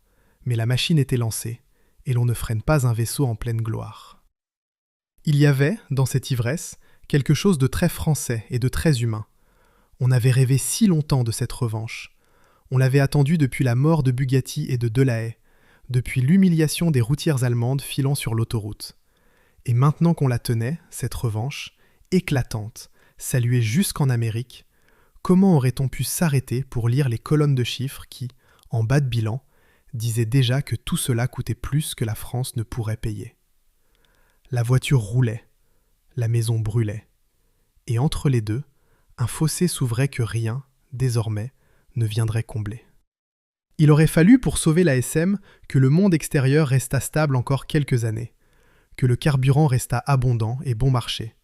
Mais la machine était lancée, et l'on ne freine pas un vaisseau en pleine gloire. Il y avait, dans cette ivresse, quelque chose de très français et de très humain. On avait rêvé si longtemps de cette revanche. On l'avait attendue depuis la mort de Bugatti et de Delahaye, depuis l'humiliation des routières allemandes filant sur l'autoroute. Et maintenant qu'on la tenait, cette revanche, éclatante, saluée jusqu'en Amérique, comment aurait-on pu s'arrêter pour lire les colonnes de chiffres qui, en bas de bilan, disaient déjà que tout cela coûtait plus que la France ne pourrait payer. La voiture roulait, la maison brûlait, et entre les deux, un fossé s'ouvrait que rien, désormais, ne viendrait combler. Il aurait fallu pour sauver l'ASM que le monde extérieur restât stable encore quelques années, que le carburant restât abondant et bon marché,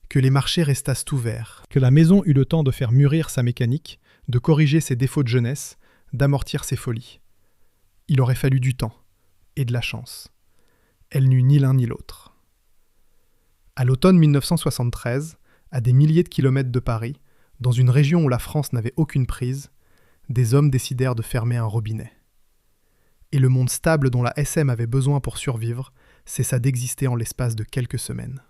que les marchés restassent ouverts, que la maison eût le temps de faire mûrir sa mécanique, de corriger ses défauts de jeunesse, d'amortir ses folies. Il aurait fallu du temps et de la chance. Elle n'eut ni l'un ni l'autre. À l'automne 1973, à des milliers de kilomètres de Paris, dans une région où la France n'avait aucune prise, des hommes décidèrent de fermer un robinet. Et le monde stable dont la SM avait besoin pour survivre cessa d'exister en l'espace de quelques semaines.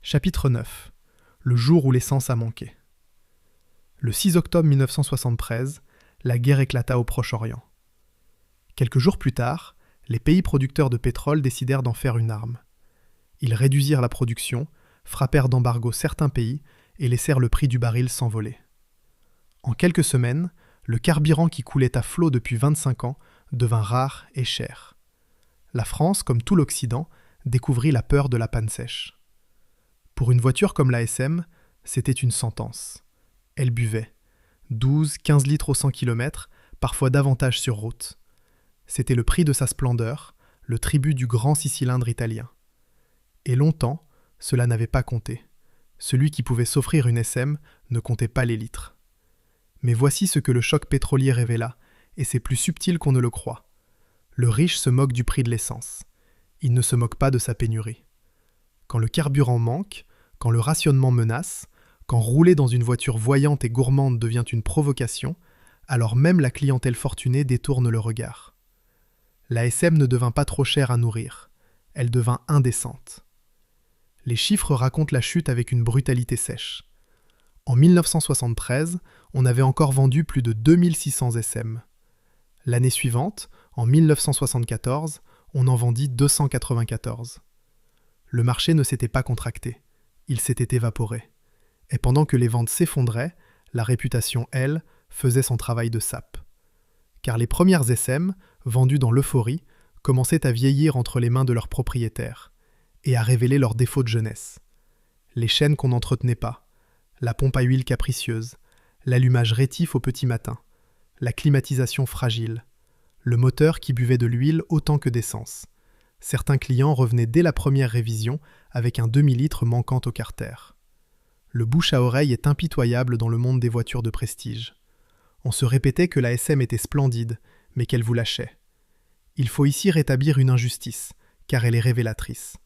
Chapitre 9. Le jour où l'essence a manqué. Le 6 octobre 1973, la guerre éclata au Proche-Orient. Quelques jours plus tard, les pays producteurs de pétrole décidèrent d'en faire une arme. Ils réduisirent la production, frappèrent d'embargo certains pays et laissèrent le prix du baril s'envoler. En quelques semaines, le carburant qui coulait à flot depuis 25 ans devint rare et cher. La France, comme tout l'Occident, découvrit la peur de la panne sèche. Pour une voiture comme la SM, c'était une sentence. Elle buvait 12-15 litres au 100 km, parfois davantage sur route. C'était le prix de sa splendeur, le tribut du grand 6-cylindres italien. Et longtemps, cela n'avait pas compté. Celui qui pouvait s'offrir une SM ne comptait pas les litres. Mais voici ce que le choc pétrolier révéla, et c'est plus subtil qu'on ne le croit. Le riche se moque du prix de l'essence. Il ne se moque pas de sa pénurie. Quand le carburant manque, quand le rationnement menace, quand rouler dans une voiture voyante et gourmande devient une provocation, alors même la clientèle fortunée détourne le regard. La SM ne devint pas trop chère à nourrir. Elle devint indécente. Les chiffres racontent la chute avec une brutalité sèche. En 1973, on avait encore vendu plus de 2600 SM. L'année suivante, en 1974, on en vendit 294. Le marché ne s'était pas contracté, il s'était évaporé. Et pendant que les ventes s'effondraient, la réputation, elle, faisait son travail de sape. Car les premières SM, vendues dans l'euphorie, commençaient à vieillir entre les mains de leurs propriétaires et à révéler leurs défauts de jeunesse. Les chaînes qu'on n'entretenait pas, la pompe à huile capricieuse, l'allumage rétif au petit matin, la climatisation fragile, le moteur qui buvait de l'huile autant que d'essence. Certains clients revenaient dès la première révision avec un demi-litre manquant au carter. Le bouche à oreille est impitoyable dans le monde des voitures de prestige. On se répétait que la SM était splendide, mais qu'elle vous lâchait. Il faut ici rétablir une injustice, car elle est révélatrice.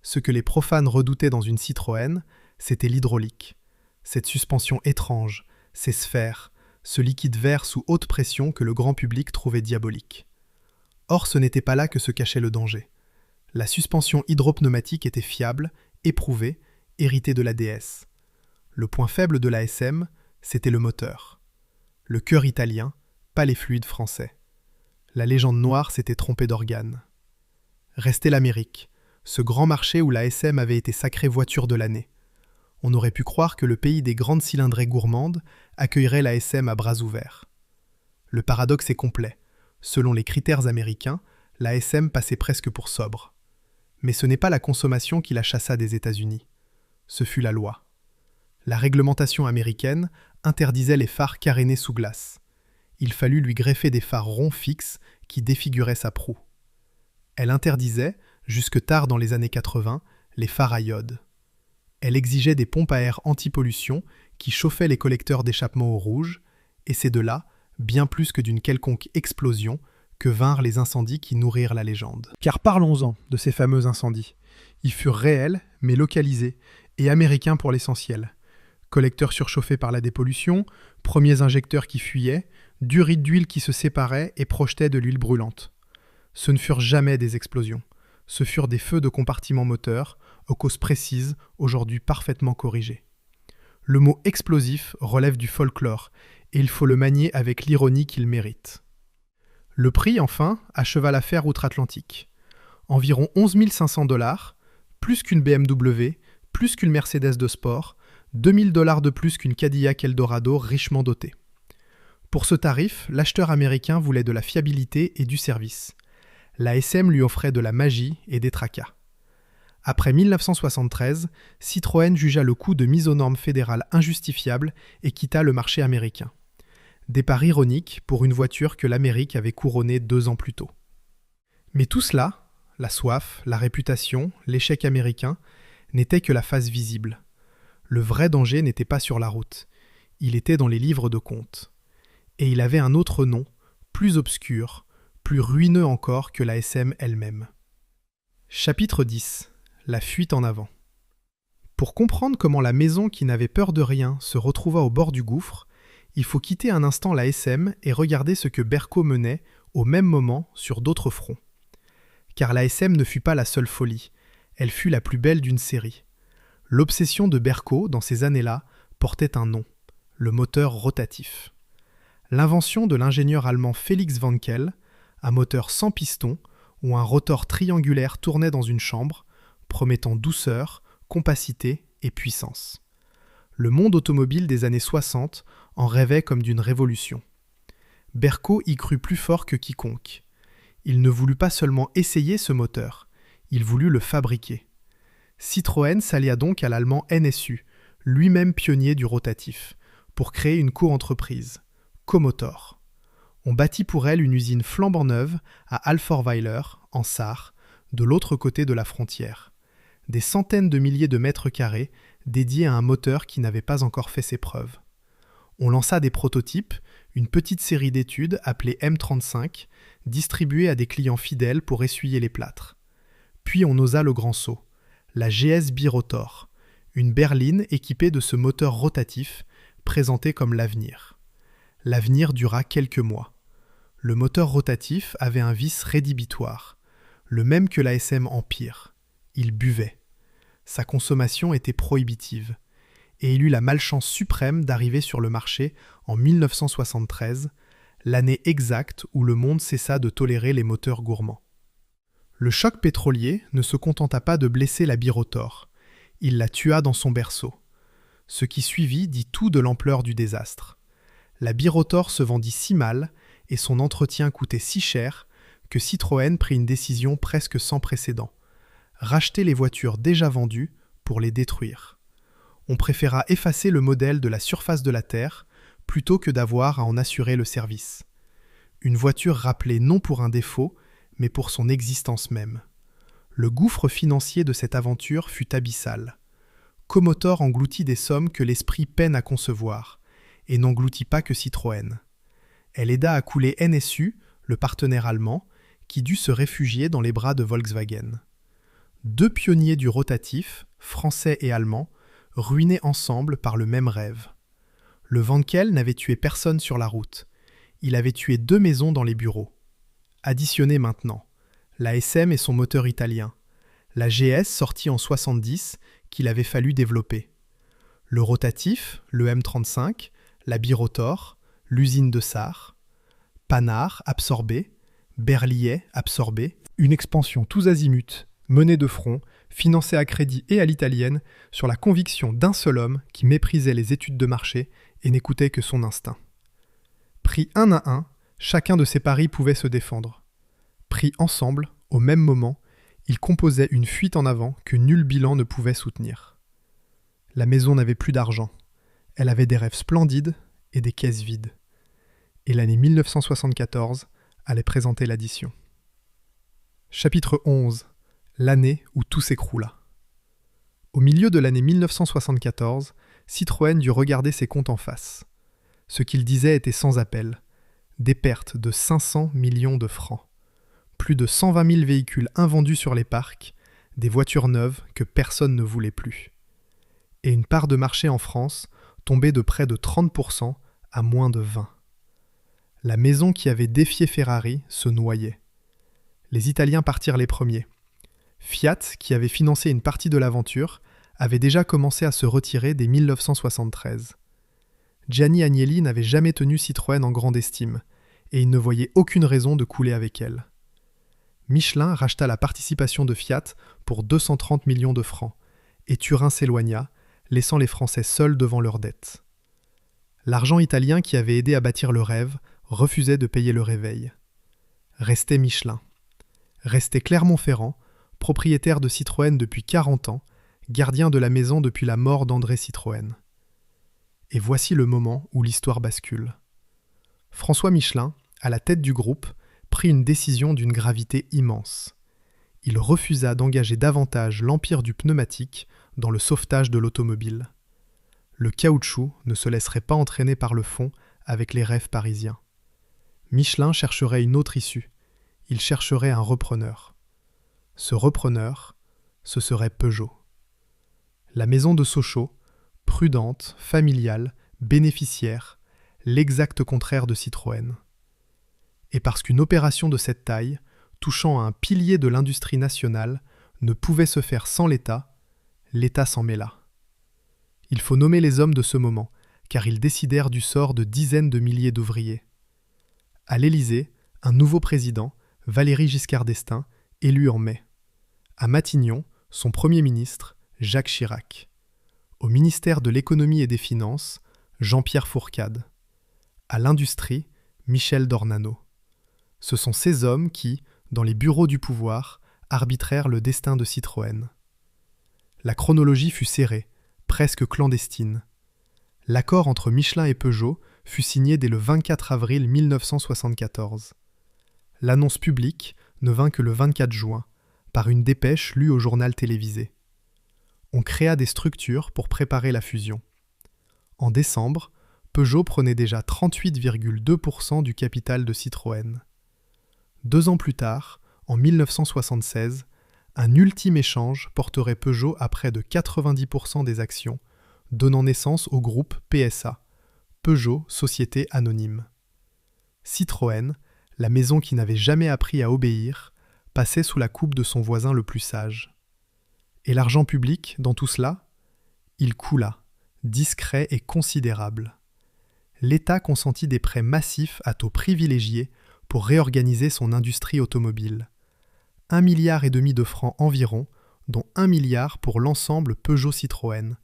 Ce que les profanes redoutaient dans une Citroën, c'était l'hydraulique. Cette suspension étrange, ces sphères, ce liquide vert sous haute pression que le grand public trouvait diabolique. Or, ce n'était pas là que se cachait le danger. La suspension hydropneumatique était fiable, éprouvée, héritée de la DS. Le point faible de la SM, c'était le moteur. Le cœur italien, pas les fluides français. La légende noire s'était trompée d'organe. Restait l'Amérique, ce grand marché où la SM avait été sacrée voiture de l'année. On aurait pu croire que le pays des grandes cylindrées gourmandes accueillerait la SM à bras ouverts. Le paradoxe est complet. Selon les critères américains, la SM passait presque pour sobre. Mais ce n'est pas la consommation qui la chassa des États-Unis. Ce fut la loi. La réglementation américaine interdisait les phares carénés sous glace. Il fallut lui greffer des phares ronds fixes qui défiguraient sa proue. Elle interdisait, jusque tard dans les années 80, les phares à iode. Elle exigeait des pompes à air anti-pollution qui chauffaient les collecteurs d'échappement au rouge, et c'est de là, bien plus que d'une quelconque explosion, que vinrent les incendies qui nourrirent la légende. Car parlons-en de ces fameux incendies. Ils furent réels, mais localisés, et américains pour l'essentiel. Collecteurs surchauffés par la dépollution, premiers injecteurs qui fuyaient, durites d'huile qui se séparaient et projetaient de l'huile brûlante. Ce ne furent jamais des explosions. Ce furent des feux de compartiments moteurs, aux causes précises, aujourd'hui parfaitement corrigées. Le mot explosif relève du folklore, et il faut le manier avec l'ironie qu'il mérite. Le prix, enfin, acheva l'affaire outre-Atlantique. Environ 11 500 $, plus qu'une BMW, plus qu'une Mercedes de sport, 2 000 $ de plus qu'une Cadillac Eldorado richement dotée. Pour ce tarif, l'acheteur américain voulait de la fiabilité et du service. La SM lui offrait de la magie et des tracas. Après 1973, Citroën jugea le coût de mise aux normes fédérales injustifiable et quitta le marché américain. Départ ironique pour une voiture que l'Amérique avait couronnée 2 ans plus tôt. Mais tout cela, la soif, la réputation, l'échec américain, n'était que la face visible. Le vrai danger n'était pas sur la route, il était dans les livres de comptes. Et il avait un autre nom, plus obscur, plus ruineux encore que la SM elle-même. Chapitre 10. La fuite en avant. Pour comprendre comment la maison qui n'avait peur de rien se retrouva au bord du gouffre, il faut quitter un instant la SM et regarder ce que Berco menait au même moment sur d'autres fronts. Car la SM ne fut pas la seule folie, elle fut la plus belle d'une série. L'obsession de Berco, dans ces années-là, portait un nom, le moteur rotatif. L'invention de l'ingénieur allemand Felix Wankel, un moteur sans piston, où un rotor triangulaire tournait dans une chambre, promettant douceur, compacité et puissance. Le monde automobile des années 60 en rêvait comme d'une révolution. Berco y crut plus fort que quiconque. Il ne voulut pas seulement essayer ce moteur, il voulut le fabriquer. Citroën s'allia donc à l'allemand NSU, lui-même pionnier du rotatif, pour créer une coentreprise, Comotor. On bâtit pour elle une usine flambant neuve à Alforweiler, en Sarre, de l'autre côté de la frontière. Des centaines de milliers de mètres carrés dédiés à un moteur qui n'avait pas encore fait ses preuves. On lança des prototypes, une petite série d'études appelée M35, distribuée à des clients fidèles pour essuyer les plâtres. Puis on osa le grand saut, la GS Birotor, une berline équipée de ce moteur rotatif, présenté comme l'avenir. L'avenir dura quelques mois. Le moteur rotatif avait un vice rédhibitoire, le même que la SM Empire. Il buvait. Sa consommation était prohibitive. Et il eut la malchance suprême d'arriver sur le marché en 1973, l'année exacte où le monde cessa de tolérer les moteurs gourmands. Le choc pétrolier ne se contenta pas de blesser la Birotor. Il la tua dans son berceau. Ce qui suivit dit tout de l'ampleur du désastre. La Birotor se vendit si mal et son entretien coûtait si cher que Citroën prit une décision presque sans précédent. Racheter les voitures déjà vendues pour les détruire. On préféra effacer le modèle de la surface de la Terre plutôt que d'avoir à en assurer le service. Une voiture rappelée non pour un défaut, mais pour son existence même. Le gouffre financier de cette aventure fut abyssal. Comotor engloutit des sommes que l'esprit peine à concevoir, et n'engloutit pas que Citroën. Elle aida à couler NSU, le partenaire allemand, qui dut se réfugier dans les bras de Volkswagen. 2 pionniers du rotatif, français et allemand, ruinés ensemble par le même rêve. Le Wankel n'avait tué personne sur la route. Il avait tué 2 maisons dans les bureaux. Additionnez maintenant la SM et son moteur italien, la GS sortie en 70 qu'il avait fallu développer, le rotatif, le M35, la Birotor, l'usine de Sarre, Panhard absorbé, Berliet absorbé, une expansion tous azimuts, menée de front, financé à crédit et à l'italienne, sur la conviction d'un seul homme qui méprisait les études de marché et n'écoutait que son instinct. Pris un à un, chacun de ces paris pouvait se défendre. Pris ensemble, au même moment, ils composaient une fuite en avant que nul bilan ne pouvait soutenir. La maison n'avait plus d'argent. Elle avait des rêves splendides et des caisses vides. Et l'année 1974 allait présenter l'addition. Chapitre 11. L'année où tout s'écroula. Au milieu de l'année 1974, Citroën dut regarder ses comptes en face. Ce qu'il disait était sans appel. Des pertes de 500 millions de francs. Plus de 120 000 véhicules invendus sur les parcs, des voitures neuves que personne ne voulait plus. Et une part de marché en France tombait de près de 30% à moins de 20%. La maison qui avait défié Ferrari se noyait. Les Italiens partirent les premiers. Fiat, qui avait financé une partie de l'aventure, avait déjà commencé à se retirer dès 1973. Gianni Agnelli n'avait jamais tenu Citroën en grande estime, et il ne voyait aucune raison de couler avec elle. Michelin racheta la participation de Fiat pour 230 millions de francs, et Turin s'éloigna, laissant les Français seuls devant leurs dettes. L'argent italien qui avait aidé à bâtir le rêve refusait de payer le réveil. Restait Michelin. Restait Clermont-Ferrand, propriétaire de Citroën depuis 40 ans, gardien de la maison depuis la mort d'André Citroën. Et voici le moment où l'histoire bascule. François Michelin, à la tête du groupe, prit une décision d'une gravité immense. Il refusa d'engager davantage l'empire du pneumatique dans le sauvetage de l'automobile. Le caoutchouc ne se laisserait pas entraîner par le fond avec les rêves parisiens. Michelin chercherait une autre issue. Il chercherait un repreneur. Ce repreneur, ce serait Peugeot. La maison de Sochaux, prudente, familiale, bénéficiaire, l'exact contraire de Citroën. Et parce qu'une opération de cette taille, touchant à un pilier de l'industrie nationale, ne pouvait se faire sans l'État, l'État s'en mêla. Il faut nommer les hommes de ce moment, car ils décidèrent du sort de dizaines de milliers d'ouvriers. À l'Élysée, un nouveau président, Valéry Giscard d'Estaing, élu en mai. À Matignon, son premier ministre, Jacques Chirac. Au ministère de l'Économie et des Finances, Jean-Pierre Fourcade. À l'industrie, Michel Dornano. Ce sont ces hommes qui, dans les bureaux du pouvoir, arbitrèrent le destin de Citroën. La chronologie fut serrée, presque clandestine. L'accord entre Michelin et Peugeot fut signé dès le 24 avril 1974. L'annonce publique ne vint que le 24 juin, par une dépêche lue au journal télévisé. On créa des structures pour préparer la fusion. En décembre, Peugeot prenait déjà 38,2% du capital de Citroën. 2 ans plus tard, en 1976, un ultime échange porterait Peugeot à près de 90% des actions, donnant naissance au groupe PSA, Peugeot Société Anonyme. Citroën, la maison qui n'avait jamais appris à obéir, passait sous la coupe de son voisin le plus sage. Et l'argent public, dans tout cela? Il coula, discret et considérable. L'État consentit des prêts massifs à taux privilégiés pour réorganiser son industrie automobile. 1,5 milliard de francs environ, dont 1 milliard pour l'ensemble Peugeot-Citroën,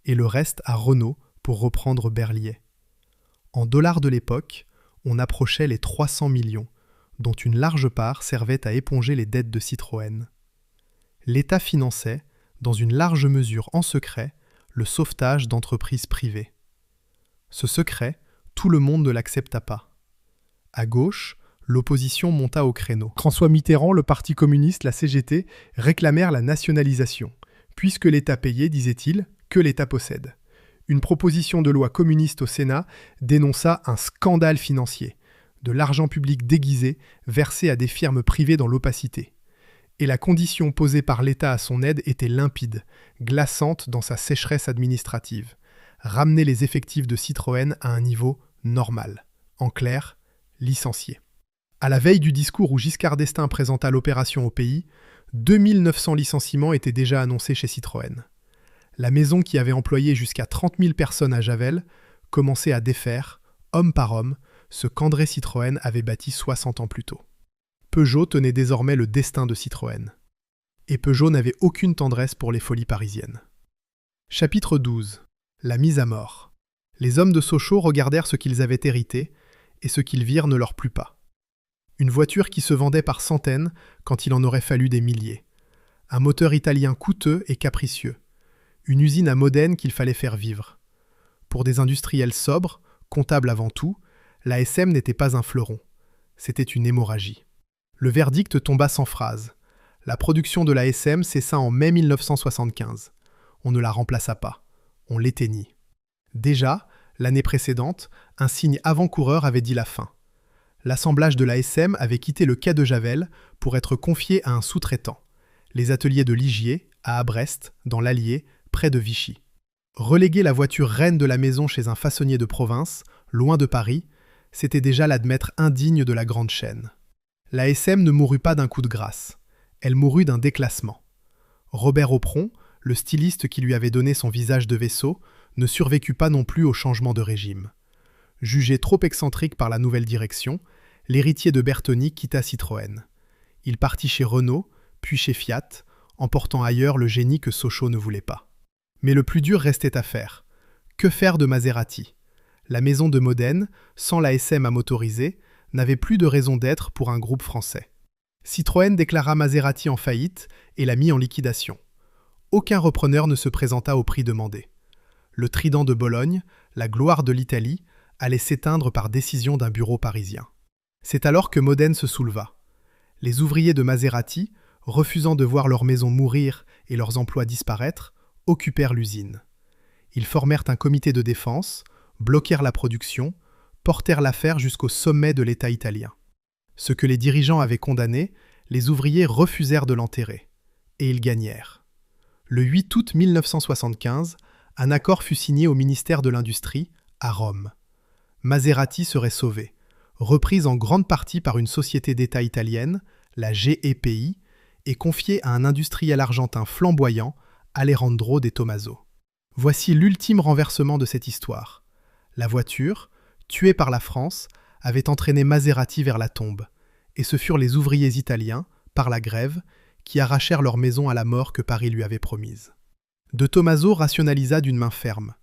et le reste à Renault pour reprendre Berliet. En dollars de l'époque, on approchait les 300 millions, dont une large part servait à éponger les dettes de Citroën. L'État finançait, dans une large mesure en secret, le sauvetage d'entreprises privées. Ce secret, tout le monde ne l'accepta pas. À gauche, l'opposition monta au créneau. François Mitterrand, le Parti communiste, la CGT, réclamèrent la nationalisation. Puisque l'État payait, disait-il, que l'État possède. Une proposition de loi communiste au Sénat dénonça un scandale financier, de l'argent public déguisé versé à des firmes privées dans l'opacité. Et la condition posée par l'État à son aide était limpide, glaçante dans sa sécheresse administrative. Ramener les effectifs de Citroën à un niveau normal. En clair, licencier. À la veille du discours où Giscard d'Estaing présenta l'opération au pays, 2900 licenciements étaient déjà annoncés chez Citroën. La maison qui avait employé jusqu'à 30 000 personnes à Javel commençait à défaire, homme par homme, ce qu'André Citroën avait bâti 60 ans plus tôt. Peugeot tenait désormais le destin de Citroën. et Peugeot n'avait aucune tendresse pour les folies parisiennes. Chapitre 12. La mise à mort. Les hommes de Sochaux regardèrent ce qu'ils avaient hérité, et ce qu'ils virent ne leur plut pas. Une voiture qui se vendait par centaines quand il en aurait fallu des milliers. Un moteur italien coûteux et capricieux. Une usine à Modène qu'il fallait faire vivre. Pour des industriels sobres, comptables avant tout, la SM n'était pas un fleuron. C'était une hémorragie. Le verdict tomba sans phrase. La production de la SM cessa en mai 1975. On ne la remplaça pas. On l'éteignit. Déjà, l'année précédente, un signe avant-coureur avait dit la fin. L'assemblage de la SM avait quitté le quai de Javel pour être confié à un sous-traitant. Les ateliers de Ligier, à Brest, dans l'Allier, près de Vichy. Reléguer la voiture reine de la maison chez un façonnier de province, loin de Paris, c'était déjà l'admettre indigne de la grande chaîne. La SM ne mourut pas d'un coup de grâce. Elle mourut d'un déclassement. Robert Aupron, le styliste qui lui avait donné son visage de vaisseau, ne survécut pas non plus au changement de régime. Jugé trop excentrique par la nouvelle direction, l'héritier de Bertoni quitta Citroën. Il partit chez Renault, puis chez Fiat, emportant ailleurs le génie que Sochaux ne voulait pas. Mais le plus dur restait à faire. Que faire de Maserati ? La maison de Modène, sans la SM à motoriser, n'avait plus de raison d'être pour un groupe français. Citroën déclara Maserati en faillite et la mit en liquidation. Aucun repreneur ne se présenta au prix demandé. Le Trident de Bologne, la gloire de l'Italie, allait s'éteindre par décision d'un bureau parisien. C'est alors que Modène se souleva. Les ouvriers de Maserati, refusant de voir leur maison mourir et leurs emplois disparaître, occupèrent l'usine. Ils formèrent un comité de défense, bloquèrent la production, portèrent l'affaire jusqu'au sommet de l'État italien. Ce que les dirigeants avaient condamné, les ouvriers refusèrent de l'enterrer. Et ils gagnèrent. Le 8 août 1975, un accord fut signé au ministère de l'Industrie, à Rome. Maserati serait sauvée, reprise en grande partie par une société d'État italienne, la GEPI, et confiée à un industriel argentin flamboyant, Alejandro de Tomaso. Voici l'ultime renversement de cette histoire. La voiture, tuée par la France, avait entraîné Maserati vers la tombe, et ce furent les ouvriers italiens, par la grève, qui arrachèrent leur maison à la mort que Paris lui avait promise. De Tomaso rationalisa d'une main ferme.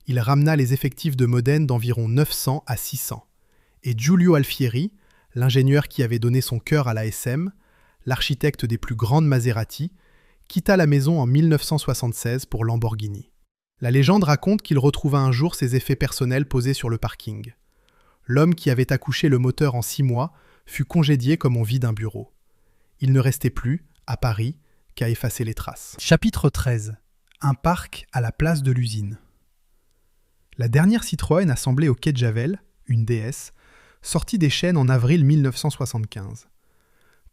Il ramena les effectifs de Modène d'environ 900 à 600, et Giulio Alfieri, l'ingénieur qui avait donné son cœur à la SM, l'architecte des plus grandes Maserati, quitta la maison en 1976 pour Lamborghini. La légende raconte qu'il retrouva un jour ses effets personnels posés sur le parking. L'homme qui avait accouché le moteur en 6 mois fut congédié comme on vide un bureau. Il ne restait plus, à Paris, qu'à effacer les traces. Chapitre 13. Un parc à la place de l'usine. La dernière Citroën assemblée au quai de Javel, une DS, sortit des chaînes en avril 1975.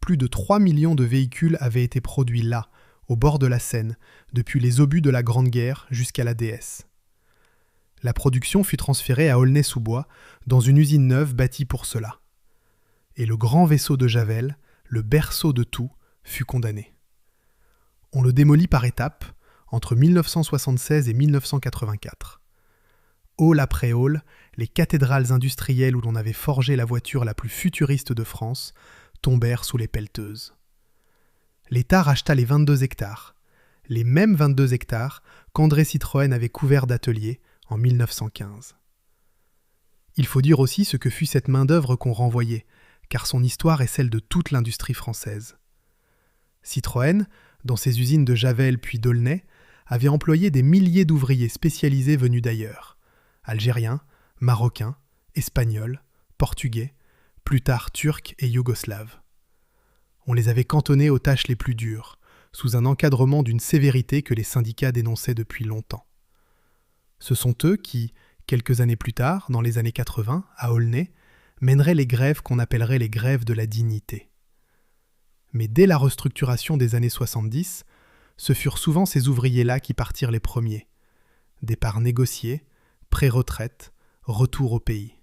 Plus de 3 millions de véhicules avaient été produits là, au bord de la Seine, depuis les obus de la Grande Guerre jusqu'à la DS. La production fut transférée à Aulnay-sous-Bois, dans une usine neuve bâtie pour cela. Et le grand vaisseau de Javel, le berceau de tout, fut condamné. On le démolit par étapes, entre 1976 et 1984. Hall après hall, les cathédrales industrielles où l'on avait forgé la voiture la plus futuriste de France tombèrent sous les pelleteuses. L'État racheta les 22 hectares, les mêmes 22 hectares qu'André Citroën avait couverts d'ateliers en 1915. Il faut dire aussi ce que fut cette main-d'œuvre qu'on renvoyait, car son histoire est celle de toute l'industrie française. Citroën, dans ses usines de Javel puis d'Aulnay, avait employé des milliers d'ouvriers spécialisés venus d'ailleurs, algériens, marocains, espagnols, portugais, plus tard turcs et yougoslaves. On les avait cantonnés aux tâches les plus dures, sous un encadrement d'une sévérité que les syndicats dénonçaient depuis longtemps. Ce sont eux qui, quelques années plus tard, dans les années 80, à Aulnay, mèneraient les grèves qu'on appellerait les grèves de la dignité. Mais dès la restructuration des années 70, ce furent souvent ces ouvriers-là qui partirent les premiers. Départ négocié, pré-retraite, retour au pays.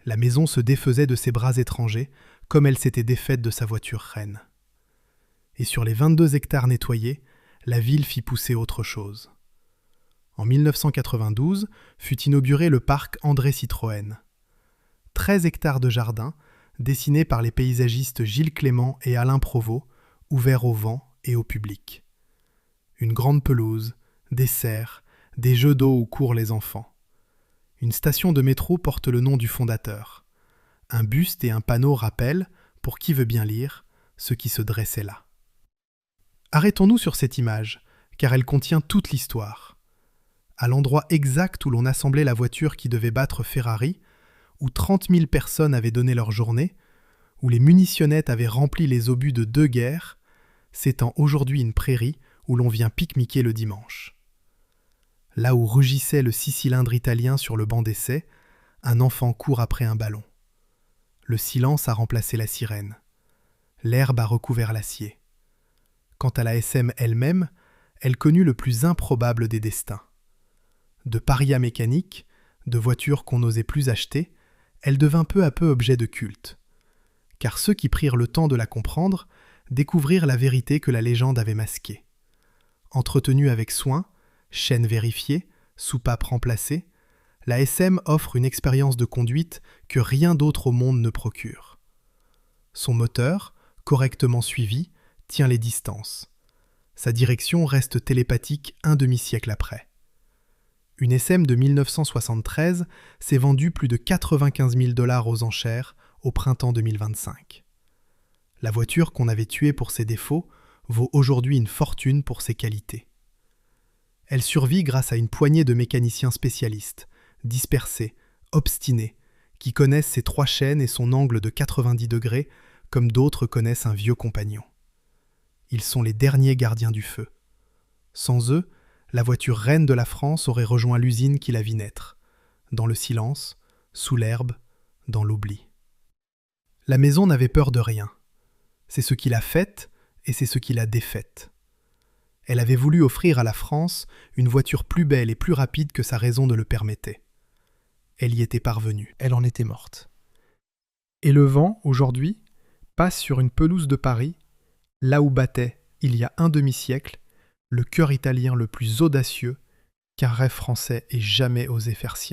La maison se défaisait de ses bras étrangers, comme elle s'était défaite de sa voiture reine. Et sur les 22 hectares nettoyés, la ville fit pousser autre chose. En 1992 fut inauguré le parc André Citroën. 13 hectares de jardin, dessinés par les paysagistes Gilles Clément et Alain Provost, ouverts au vent et au public. Une grande pelouse, des cerfs, des jeux d'eau où courent les enfants. Une station de métro porte le nom du fondateur. Un buste et un panneau rappellent, pour qui veut bien lire, ce qui se dressait là. Arrêtons-nous sur cette image, car elle contient toute l'histoire. À l'endroit exact où l'on assemblait la voiture qui devait battre Ferrari, où 30 000 personnes avaient donné leur journée, où les munitionnettes avaient rempli les obus de 2 guerres, s'étend aujourd'hui une prairie où l'on vient pique-niquer le dimanche. Là où rugissait le 6-cylindres italien sur le banc d'essai, un enfant court après un ballon. Le silence a remplacé la sirène. L'herbe a recouvert l'acier. Quant à la SM elle-même, elle connut le plus improbable des destins. De paria mécanique, de voitures qu'on n'osait plus acheter, elle devint peu à peu objet de culte. Car ceux qui prirent le temps de la comprendre découvrirent la vérité que la légende avait masquée. Entretenue avec soin, chaîne vérifiée, soupape remplacée, la SM offre une expérience de conduite que rien d'autre au monde ne procure. Son moteur, correctement suivi, tient les distances. Sa direction reste télépathique un demi-siècle après. Une SM de 1973 s'est vendue plus de 95 000 $ aux enchères au printemps 2025. La voiture qu'on avait tuée pour ses défauts vaut aujourd'hui une fortune pour ses qualités. Elle survit grâce à une poignée de mécaniciens spécialistes, dispersés, obstinés, qui connaissent ses 3 chaînes et son angle de 90 degrés comme d'autres connaissent un vieux compagnon. Ils sont les derniers gardiens du feu. Sans eux, la voiture reine de la France aurait rejoint l'usine qui la vit naître, dans le silence, sous l'herbe, dans l'oubli. La maison n'avait peur de rien. C'est ce qui l'a faite et c'est ce qui l'a défaite. Elle avait voulu offrir à la France une voiture plus belle et plus rapide que sa raison ne le permettait. Elle y était parvenue. Elle en était morte. Et le vent, aujourd'hui, passe sur une pelouse de Paris, là où battait, il y a un demi-siècle, le cœur italien le plus audacieux qu'un rêve français ait jamais osé faire sien.